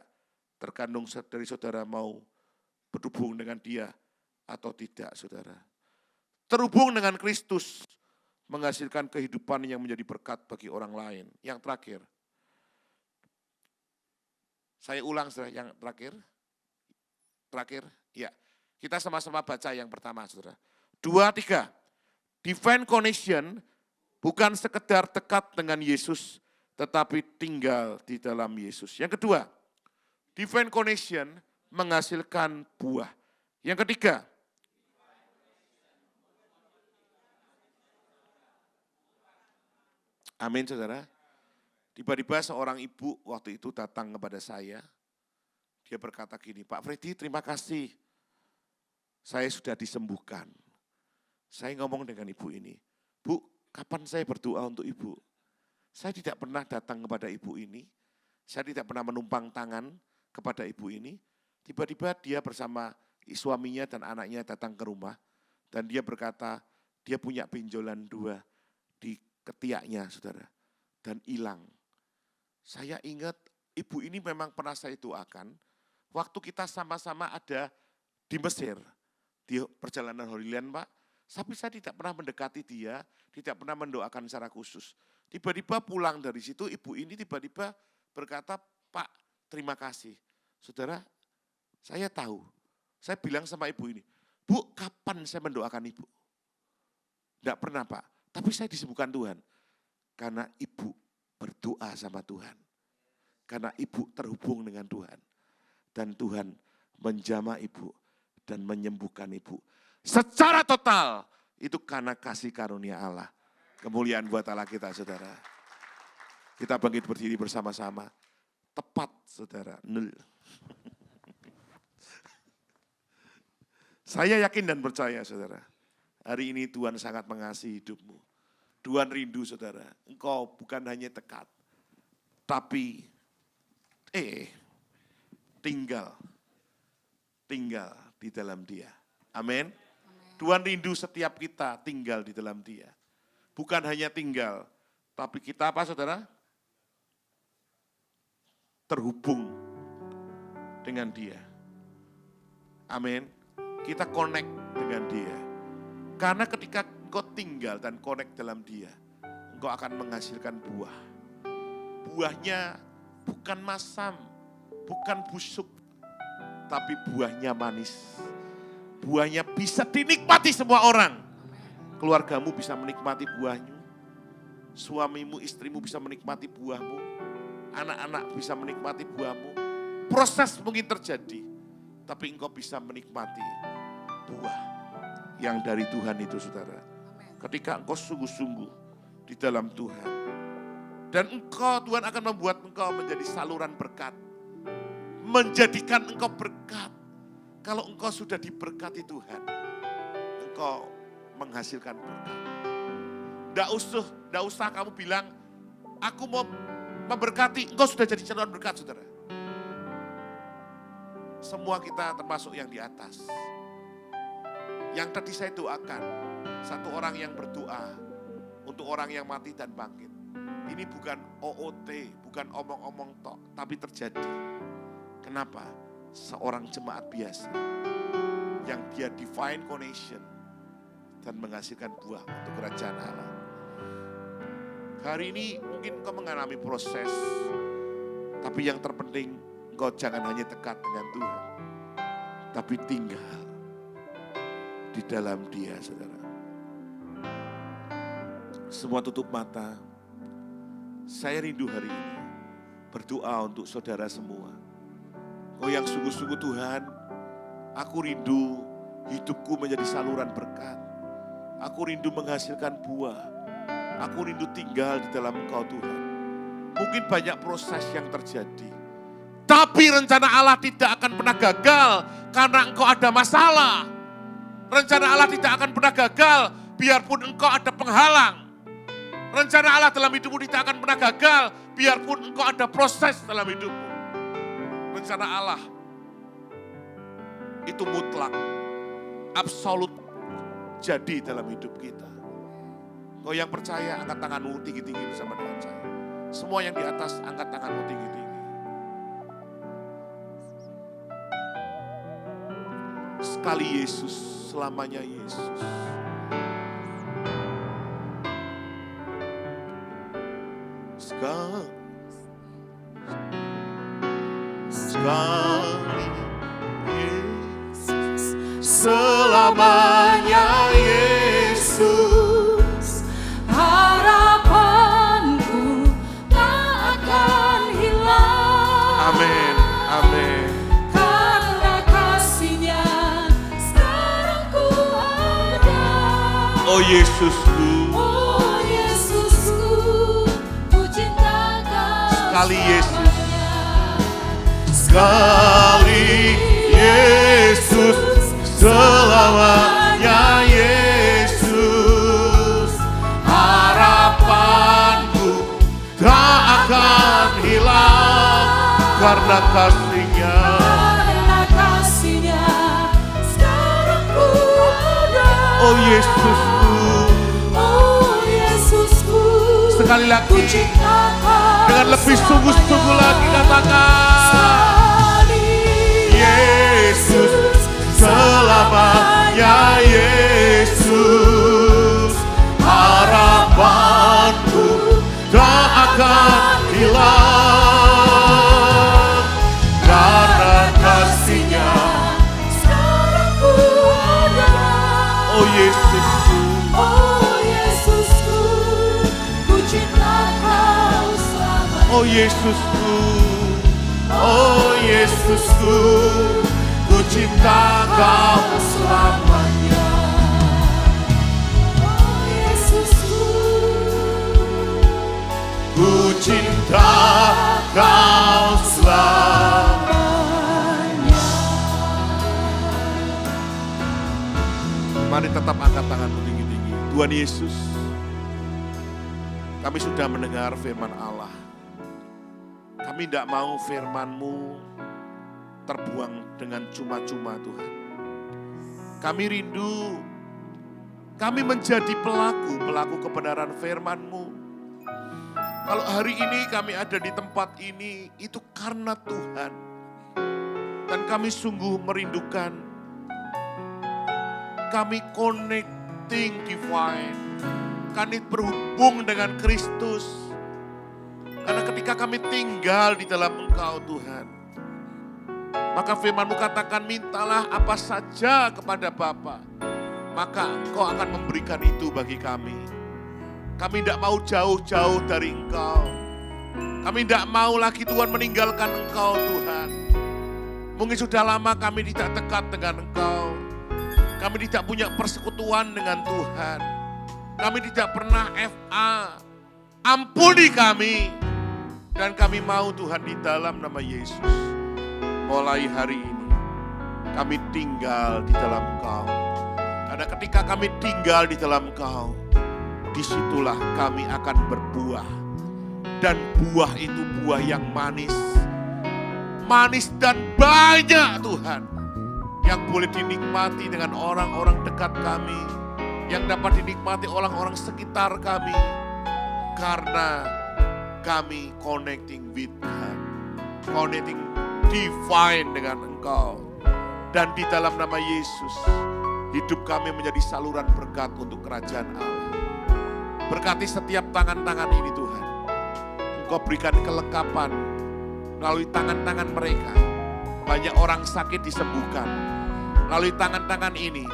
tergantung dari saudara mau berhubung dengan dia atau tidak, saudara. Terhubung dengan Kristus menghasilkan kehidupan yang menjadi berkat bagi orang lain. Yang terakhir, saya ulang saudara, yang terakhir, ya. Kita sama-sama baca yang pertama, saudara. 2, 3. Divine connection bukan sekedar dekat dengan Yesus, tetapi tinggal di dalam Yesus. Yang kedua, divine connection menghasilkan buah. Yang ketiga, amin saudara. Tiba-tiba seorang ibu waktu itu datang kepada saya. Dia berkata gini, Pak Freddy terima kasih. Saya sudah disembuhkan. Saya ngomong dengan ibu ini, Bu, kapan saya berdoa untuk ibu? Saya tidak pernah datang kepada ibu ini. Saya tidak pernah menumpang tangan kepada ibu ini. Tiba-tiba dia bersama suaminya dan anaknya datang ke rumah. Dan dia berkata, dia punya benjolan 2 di ketiaknya, saudara. Dan hilang. Saya ingat ibu ini memang pernah saya doakan. Waktu kita sama-sama ada di Mesir. Di perjalanan Holy Land, Pak. Tapi saya tidak pernah mendekati dia, tidak pernah mendoakan secara khusus. Tiba-tiba pulang dari situ, ibu ini tiba-tiba berkata, Pak, terima kasih. Saudara, saya tahu. Saya bilang sama ibu ini, Bu, kapan saya mendoakan ibu? Tidak pernah, Pak. Tapi saya disembuhkan Tuhan. Karena ibu berdoa sama Tuhan. Karena ibu terhubung dengan Tuhan. Dan Tuhan menjamah ibu dan menyembuhkan ibu. Secara total, itu karena kasih karunia Allah. Kemuliaan buat Allah kita, saudara. Kita bangkit berdiri bersama-sama. Tepat, saudara. 0. Saya yakin dan percaya, saudara. Hari ini Tuhan sangat mengasihi hidupmu. Tuhan rindu, saudara. Engkau bukan hanya dekat, tapi tinggal di dalam Dia. Amin. Tuhan rindu setiap kita tinggal di dalam Dia. Bukan hanya tinggal, tapi kita apa, saudara? Terhubung dengan Dia. Amin. Kita connect dengan Dia. Karena ketika engkau tinggal dan connect dalam Dia, engkau akan menghasilkan buah. Buahnya bukan masam, bukan busuk, tapi buahnya manis. Buahnya bisa dinikmati semua orang. Keluargamu bisa menikmati buahmu. Suamimu, istrimu bisa menikmati buahmu. Anak-anak bisa menikmati buahmu. Proses mungkin terjadi, tapi engkau bisa menikmati buah yang dari Tuhan itu, saudara. Ketika engkau sungguh-sungguh di dalam Tuhan. Dan Tuhan akan membuat engkau menjadi saluran berkat. Menjadikan engkau berkat. Kalau engkau sudah diberkati Tuhan, engkau menghasilkan berkat. Tidak usah kamu bilang, aku mau memberkati, engkau sudah jadi saluran berkat, saudara. Semua kita termasuk yang di atas. Yang tadi saya doakan, satu orang yang berdoa untuk orang yang mati dan bangkit. Ini bukan OOT, bukan omong-omong tok, tapi terjadi. Kenapa? Seorang jemaat biasa yang dia divine connection dan menghasilkan buah untuk kerajaan Allah. Hari ini mungkin engkau mengalami proses, tapi yang terpenting engkau jangan hanya dekat dengan Tuhan, tapi tinggal di dalam Dia, saudara. Semua tutup mata. Saya rindu hari ini berdoa untuk saudara semua. Oh yang sungguh-sungguh Tuhan, aku rindu hidupku menjadi saluran berkat. Aku rindu menghasilkan buah. Aku rindu tinggal di dalam Engkau, Tuhan. Mungkin banyak proses yang terjadi. Tapi rencana Allah tidak akan pernah gagal karena engkau ada masalah. Rencana Allah tidak akan pernah gagal biarpun engkau ada penghalang. Rencana Allah dalam hidupmu tidak akan pernah gagal biarpun engkau ada proses dalam hidupmu. Rencana Allah itu mutlak, absolut jadi dalam hidup kita. Kau yang percaya, angkat tanganmu tinggi-tinggi bersama dengan saya. Semua yang di atas, angkat tanganmu tinggi-tinggi. Sekali Yesus, selamanya Yesus. Sekali Yesus, selamanya Yesus. Harapanku tak akan hilang. Amin, amin. Karena kasih-Nya sekarang ku ada. Oh Yesusku, Oh Yesusku, ku cinta Kau sekali Yesus, selamanya. sekali karena kasih-Nya. Karena kasih-Nya sekarang ku ada. Oh Yesusku, Oh Yesusku, sekali ku lagi cinta Kau dengan lebih sungguh-sungguh lagi katakan, Yesus selamanya. Yesus harapanku tak akan hilang, karena kasih-Nya sekarang ku ada. oh Yesusku. Oh Yesusku, ku cinta Kau selamanya. Oh Yesusku, oh Yesusku, ku cinta Kau selamanya. Oh Yesusku, Ku cinta Kau selamanya. Mari tetap angkat tanganmu tinggi-tinggi. Tuhan Yesus, kami sudah mendengar firman Allah. Kami tidak mau firman-Mu terbuang dengan cuma-cuma Tuhan. Kami rindu, kami menjadi pelaku kebenaran firman-Mu. Kalau hari ini kami ada di tempat ini, itu karena Tuhan. Dan kami sungguh merindukan, kami connecting divine, kami berhubung dengan Kristus. Karena ketika kami tinggal di dalam Engkau Tuhan, maka firman-Mu katakan, mintalah apa saja kepada Bapa, maka Engkau akan memberikan itu bagi kami. Kami tidak mau jauh-jauh dari Engkau. Kami tidak mau lagi Tuhan meninggalkan Engkau Tuhan. Mungkin sudah lama kami tidak dekat dengan Engkau. Kami tidak punya persekutuan dengan Tuhan. Kami tidak pernah FA. Ampuni kami. Dan kami mau Tuhan di dalam nama Yesus. Mulai hari ini kami tinggal di dalam Engkau. Karena ketika kami tinggal di dalam Engkau, disitulah kami akan berbuah. Dan buah itu buah yang manis. Manis dan banyak Tuhan. Yang boleh dinikmati dengan orang-orang dekat kami. Yang dapat dinikmati orang-orang sekitar kami. Karena kami connecting with God. Connecting divine dengan Engkau. Dan di dalam nama Yesus, hidup kami menjadi saluran berkat untuk kerajaan Allah. Berkati setiap tangan-tangan ini Tuhan. Engkau berikan kelengkapan melalui tangan-tangan mereka. Banyak orang sakit disembuhkan. Melalui tangan-tangan ini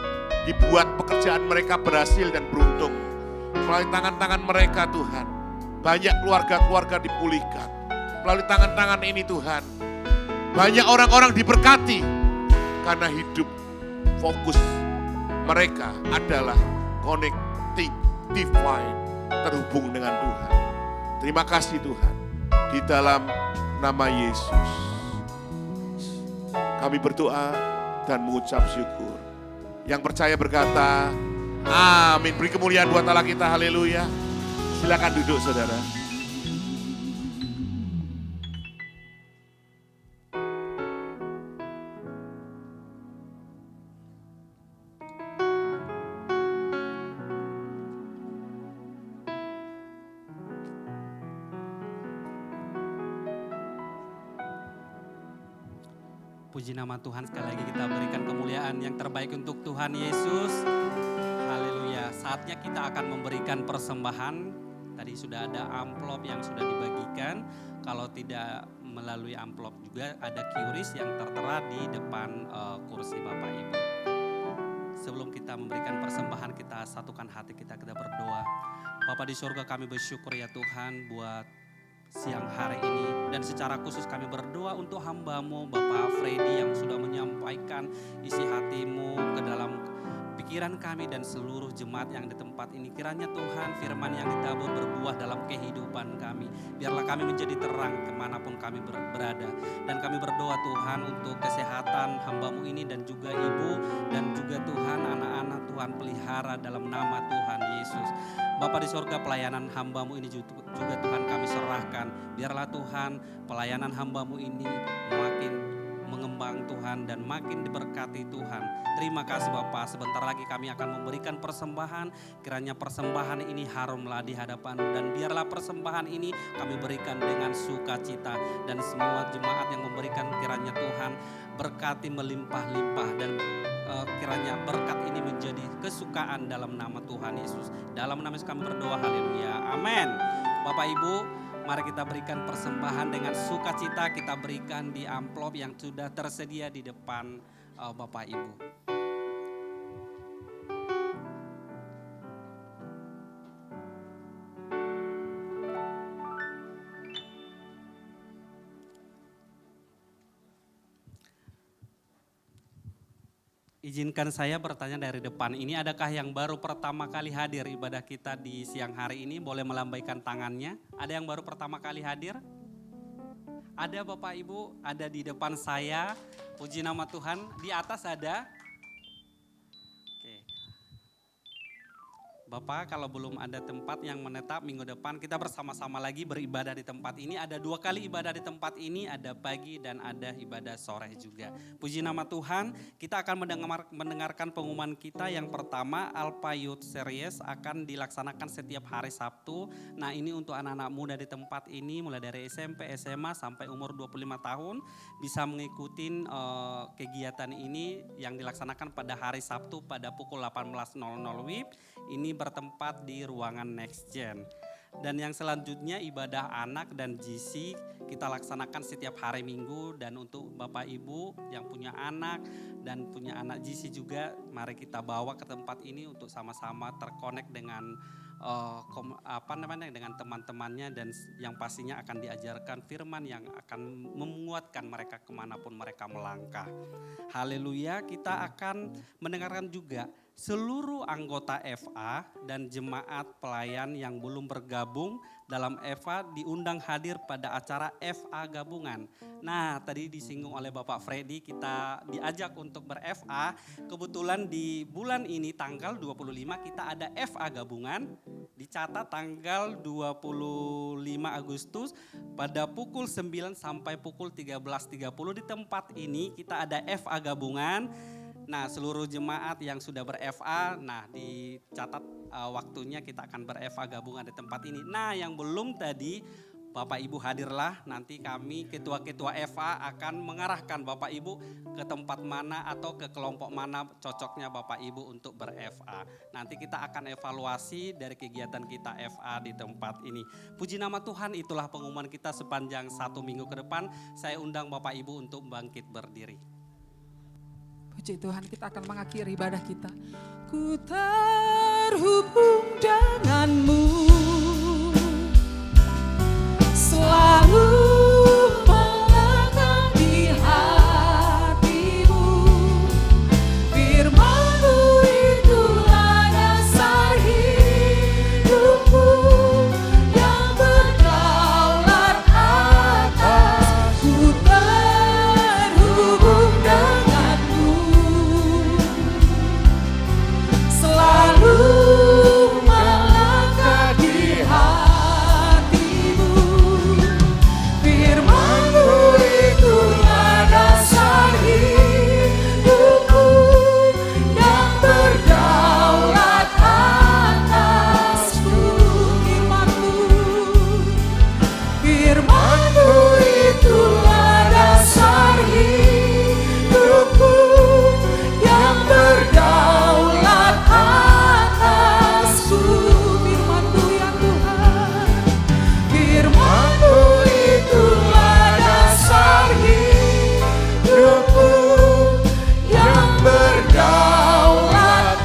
dibuat pekerjaan mereka berhasil dan beruntung. Melalui tangan-tangan mereka Tuhan, banyak keluarga-keluarga dipulihkan. Melalui tangan-tangan ini Tuhan, banyak orang-orang diberkati. Karena hidup fokus mereka adalah connecting divine, terhubung dengan Tuhan. Terima kasih Tuhan, di dalam nama Yesus. Kami berdoa dan mengucap syukur. Yang percaya berkata, amin. Beri kemuliaan buat Allah kita, haleluya. Silakan duduk saudara. Puji nama Tuhan, sekali lagi kita berikan kemuliaan yang terbaik untuk Tuhan Yesus. Haleluya. Saatnya kita akan memberikan persembahan. Tadi sudah ada amplop yang sudah dibagikan. Kalau tidak melalui amplop juga ada QRIS yang tertera di depan kursi Bapak Ibu. Sebelum kita memberikan persembahan, kita satukan hati kita berdoa. Bapa di surga, kami bersyukur ya Tuhan buat siang hari ini. Dan secara khusus kami berdoa untuk hamba-Mu Bapak Freddy yang sudah menyampaikan isi hatimu ke dalam pikiran pikiran kami dan seluruh jemaat yang di tempat ini. Kiranya Tuhan firman yang ditabur berbuah dalam kehidupan kami. Biarlah kami menjadi terang kemanapun kami berada. Dan kami berdoa Tuhan untuk kesehatan hamba-Mu ini dan juga ibu dan juga Tuhan anak-anak Tuhan pelihara dalam nama Tuhan Yesus. Bapa di sorga, pelayanan hamba-Mu ini juga Tuhan kami serahkan. Biarlah Tuhan pelayanan hamba-Mu ini makin mengembang Tuhan dan makin diberkati Tuhan. Terima kasih Bapa, sebentar lagi kami akan memberikan persembahan. Kiranya persembahan ini harumlah di hadapan-Mu dan biarlah persembahan ini kami berikan dengan sukacita. Dan semua jemaat yang memberikan kiranya Tuhan berkati melimpah-limpah dan kiranya berkat ini menjadi kesukaan dalam nama Tuhan Yesus. Dalam nama Yesus kami berdoa, haleluya, amin. Bapak Ibu, mari kita berikan persembahan dengan sukacita, kita berikan di amplop yang sudah tersedia di depan Bapak Ibu. Izinkan saya bertanya dari depan ini, adakah yang baru pertama kali hadir ibadah kita di siang hari ini? Boleh melambaikan tangannya. Ada yang baru pertama kali hadir? Ada Bapak Ibu, ada di depan saya. Puji nama Tuhan, di atas ada. Oke. Bapak, kalau belum ada tempat yang menetap minggu depan, kita bersama-sama lagi beribadah di tempat ini. Ada 2 kali ibadah di tempat ini, ada pagi dan ada ibadah sore juga. Puji nama Tuhan, kita akan mendengarkan pengumuman kita. Yang pertama, Alpha Youth Series akan dilaksanakan setiap hari Sabtu. Nah, ini untuk anak-anak muda di tempat ini, mulai dari SMP, SMA sampai umur 25 tahun, bisa mengikuti kegiatan ini yang dilaksanakan pada hari Sabtu pada pukul 18.00 WIB. Ini bertempat di ruangan Next Gen. Dan yang selanjutnya ibadah anak dan GC kita laksanakan setiap hari Minggu. Dan untuk Bapak Ibu yang punya anak dan punya anak GC juga, mari kita bawa ke tempat ini untuk sama-sama terkonek dengan dengan teman-temannya, dan yang pastinya akan diajarkan firman yang akan menguatkan mereka kemanapun mereka melangkah. Haleluya, kita akan mendengarkan juga seluruh anggota FA dan jemaat pelayan yang belum bergabung dalam FA diundang hadir pada acara FA gabungan. Nah, tadi disinggung oleh Bapak Freddy, kita diajak untuk ber-FA. Kebetulan di bulan ini tanggal 25 kita ada FA gabungan. Dicatat tanggal 25 Agustus pada pukul 9 sampai pukul 13.30 di tempat ini kita ada FA gabungan. Nah, seluruh jemaat yang sudah ber-FA, nah dicatat waktunya kita akan ber-FA gabungan di tempat ini. Nah, yang belum tadi, Bapak Ibu hadirlah, nanti kami ketua-ketua FA akan mengarahkan Bapak Ibu ke tempat mana atau ke kelompok mana cocoknya Bapak Ibu untuk ber-FA. Nanti kita akan evaluasi dari kegiatan kita FA di tempat ini. Puji nama Tuhan, itulah pengumuman kita sepanjang 1 minggu ke depan. Saya undang Bapak Ibu untuk bangkit berdiri. Puji Tuhan, kita akan mengakhiri ibadah kita. Ku terhubung denganmu, selalu melekat di hatimu. Firman-Mu itulah dasar hidupku yang berdaulat atas. Ku terhubung denganmu, selalu melekat di hatimu. Firman-Mu itulah dasar hidupku yang berdaulat atasku. Firman-Mu itulah dasar hidupku yang berdaulat atasku. Firman-Mu ya Tuhan, Firman-Mu itulah dasar hidupku yang berdaulat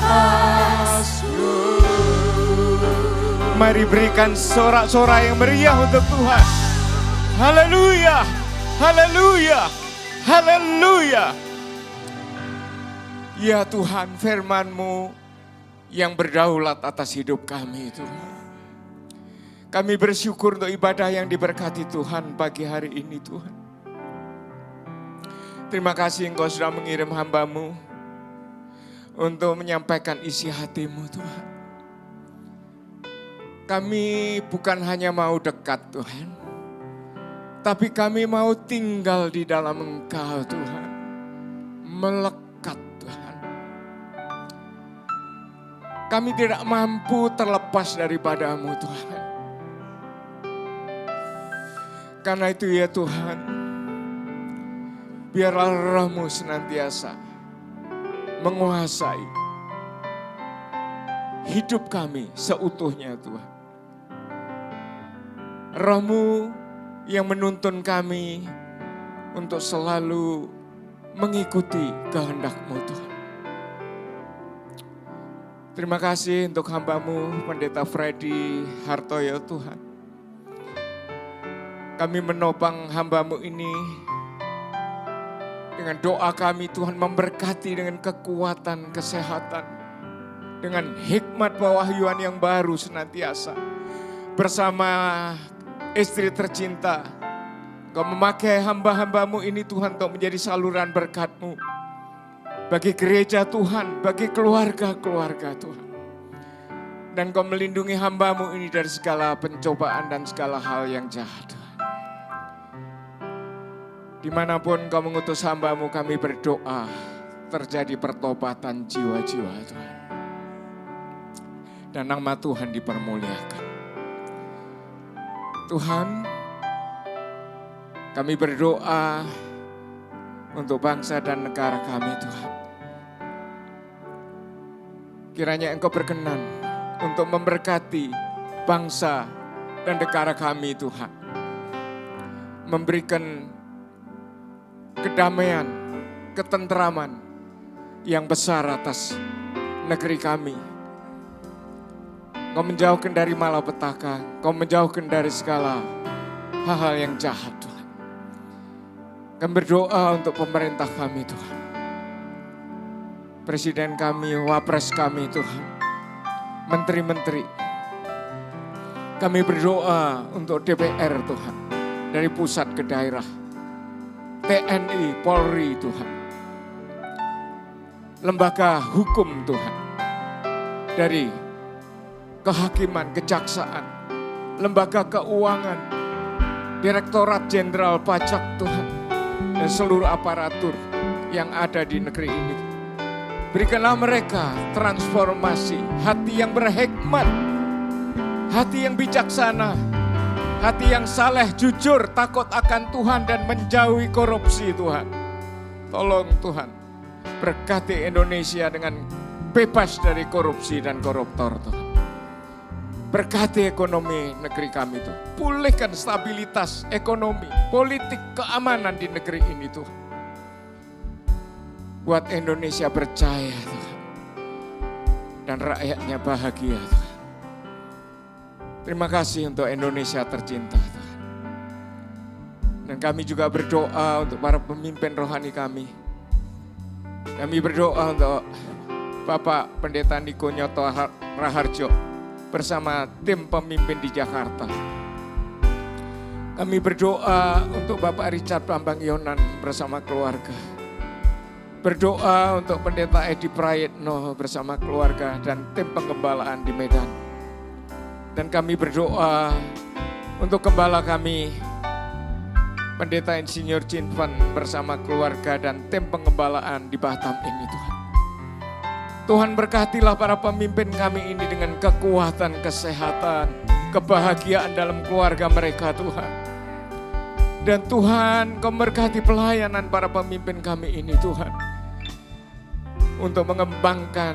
atasku. Mari berikan sorak-sorai yang meriah untuk Tuhan. Haleluya, haleluya, haleluya. Ya Tuhan, firman-Mu yang berdaulat atas hidup kami Tuhan. Kami bersyukur untuk ibadah yang diberkati Tuhan pagi hari ini Tuhan. Terima kasih Engkau sudah mengirim hamba-Mu untuk menyampaikan isi hati-Mu Tuhan. Kami bukan hanya mau dekat Tuhan, tapi kami mau tinggal di dalam Engkau Tuhan. Melekat Tuhan. Kami tidak mampu terlepas daripada-Mu Tuhan. Karena itu ya Tuhan, biarlah Roh-Mu senantiasa menguasai hidup kami seutuhnya Tuhan. Roh-Mu yang menuntun kami untuk selalu mengikuti kehendak-Mu Tuhan. Terima kasih untuk hamba-Mu Pendeta Freddy Hartoyo Tuhan. Kami menopang hamba-Mu ini dengan doa kami Tuhan memberkati dengan kekuatan, kesehatan, dengan hikmat pewahyuan yang baru senantiasa. Bersama istri tercinta, Engkau memakai hamba-hamba-Mu ini Tuhan untuk menjadi saluran berkat-Mu. Bagi gereja Tuhan, bagi keluarga-keluarga Tuhan. Dan Engkau melindungi hamba-Mu ini dari segala pencobaan dan segala hal yang jahat. Dimanapun Engkau mengutus hamba-Mu, kami berdoa terjadi pertobatan jiwa-jiwa Tuhan. Dan nama Tuhan dipermuliakan. Tuhan, kami berdoa untuk bangsa dan negara kami Tuhan. Kiranya Engkau berkenan untuk memberkati bangsa dan negara kami Tuhan. Memberikan kedamaian, ketentraman yang besar atas negeri kami. Engkau menjauhkan dari malapetaka, Engkau menjauhkan dari segala hal-hal yang jahat Tuhan. Kami berdoa untuk pemerintah kami Tuhan. Presiden kami, wapres kami Tuhan. Menteri-menteri. Kami berdoa untuk DPR Tuhan. Dari pusat ke daerah. TNI, Polri Tuhan. Lembaga hukum Tuhan. Dari kehakiman, kejaksaan, lembaga keuangan, Direktorat Jenderal Pajak Tuhan. Dan seluruh aparatur yang ada di negeri ini. Berikanlah mereka transformasi, hati yang berhikmat, hati yang bijaksana, hati yang saleh, jujur, takut akan Tuhan dan menjauhi korupsi Tuhan. Tolong Tuhan, berkati Indonesia dengan bebas dari korupsi dan koruptor Tuhan. Berkati ekonomi negeri kami Tuhan. Pulihkan stabilitas ekonomi, politik, keamanan di negeri ini Tuhan. Buat Indonesia berjaya Tuhan. Dan rakyatnya bahagia Tuhan. Terima kasih untuk Indonesia tercinta Tuhan. Dan kami juga berdoa untuk para pemimpin rohani kami. Kami berdoa untuk Bapak Pendeta Niko Nyoto Raharjo bersama tim pemimpin di Jakarta. Kami berdoa untuk Bapak Richard Bambang Yonan bersama keluarga. Berdoa untuk Pendeta Edi Prayitno bersama keluarga dan tim penggembalaan di Medan. Dan kami berdoa untuk gembala kami, Pendeta Insinyur Cinvan bersama keluarga dan tim penggembalaan di Batam ini Tuhan. Tuhan berkatilah para pemimpin kami ini dengan kekuatan, kesehatan, kebahagiaan dalam keluarga mereka Tuhan. Dan Tuhan Kau berkati pelayanan para pemimpin kami ini Tuhan. Untuk mengembangkan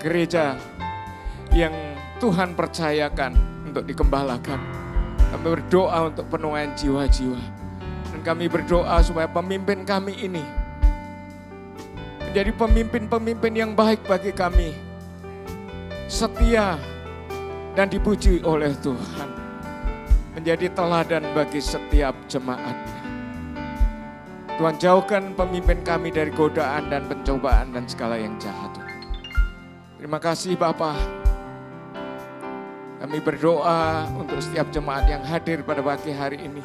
gereja yang Tuhan percayakan untuk dikembalakan. Kami berdoa untuk penuaian jiwa-jiwa. Dan kami berdoa supaya pemimpin kami ini menjadi pemimpin-pemimpin yang baik bagi kami. Setia dan dipuji oleh Tuhan. Menjadi teladan bagi setiap jemaatnya. Tuhan jauhkan pemimpin kami dari godaan dan pencobaan dan segala yang jahat. Terima kasih Bapa. Kami berdoa untuk setiap jemaat yang hadir pada pagi hari ini.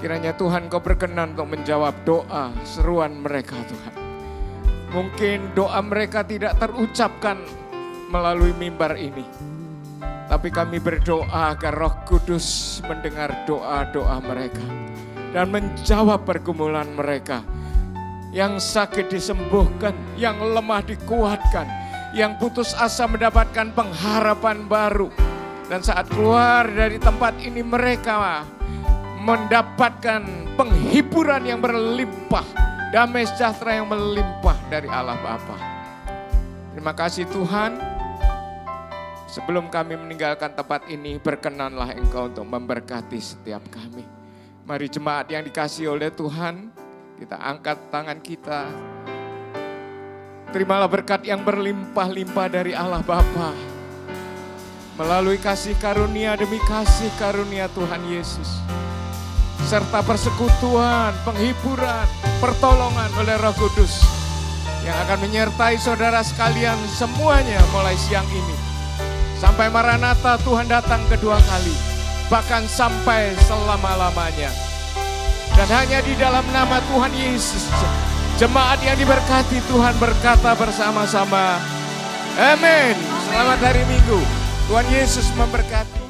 Kiranya Tuhan Kau berkenan untuk menjawab doa seruan mereka Tuhan. Mungkin doa mereka tidak terucapkan melalui mimbar ini. Tapi kami berdoa agar Roh Kudus mendengar doa-doa mereka. Dan menjawab pergumulan mereka. Yang sakit disembuhkan, yang lemah dikuatkan, yang putus asa mendapatkan pengharapan baru. Dan saat keluar dari tempat ini mereka mendapatkan penghiburan yang berlimpah, damai sejahtera yang melimpah dari Allah Bapa. Terima kasih Tuhan. Sebelum kami meninggalkan tempat ini, berkenanlah Engkau untuk memberkati setiap kami. Mari jemaat yang dikasihi oleh Tuhan, kita angkat tangan kita. Terimalah berkat yang berlimpah-limpah dari Allah Bapa. Melalui kasih karunia demi kasih karunia Tuhan Yesus. Serta persekutuan, penghiburan, pertolongan oleh Roh Kudus. Yang akan menyertai saudara sekalian semuanya mulai siang ini. Sampai Maranatha Tuhan datang kedua kali. Bahkan sampai selama-lamanya. Dan hanya di dalam nama Tuhan Yesus, jemaat yang diberkati Tuhan berkata bersama-sama, amin. Selamat hari Minggu. Tuhan Yesus memberkati.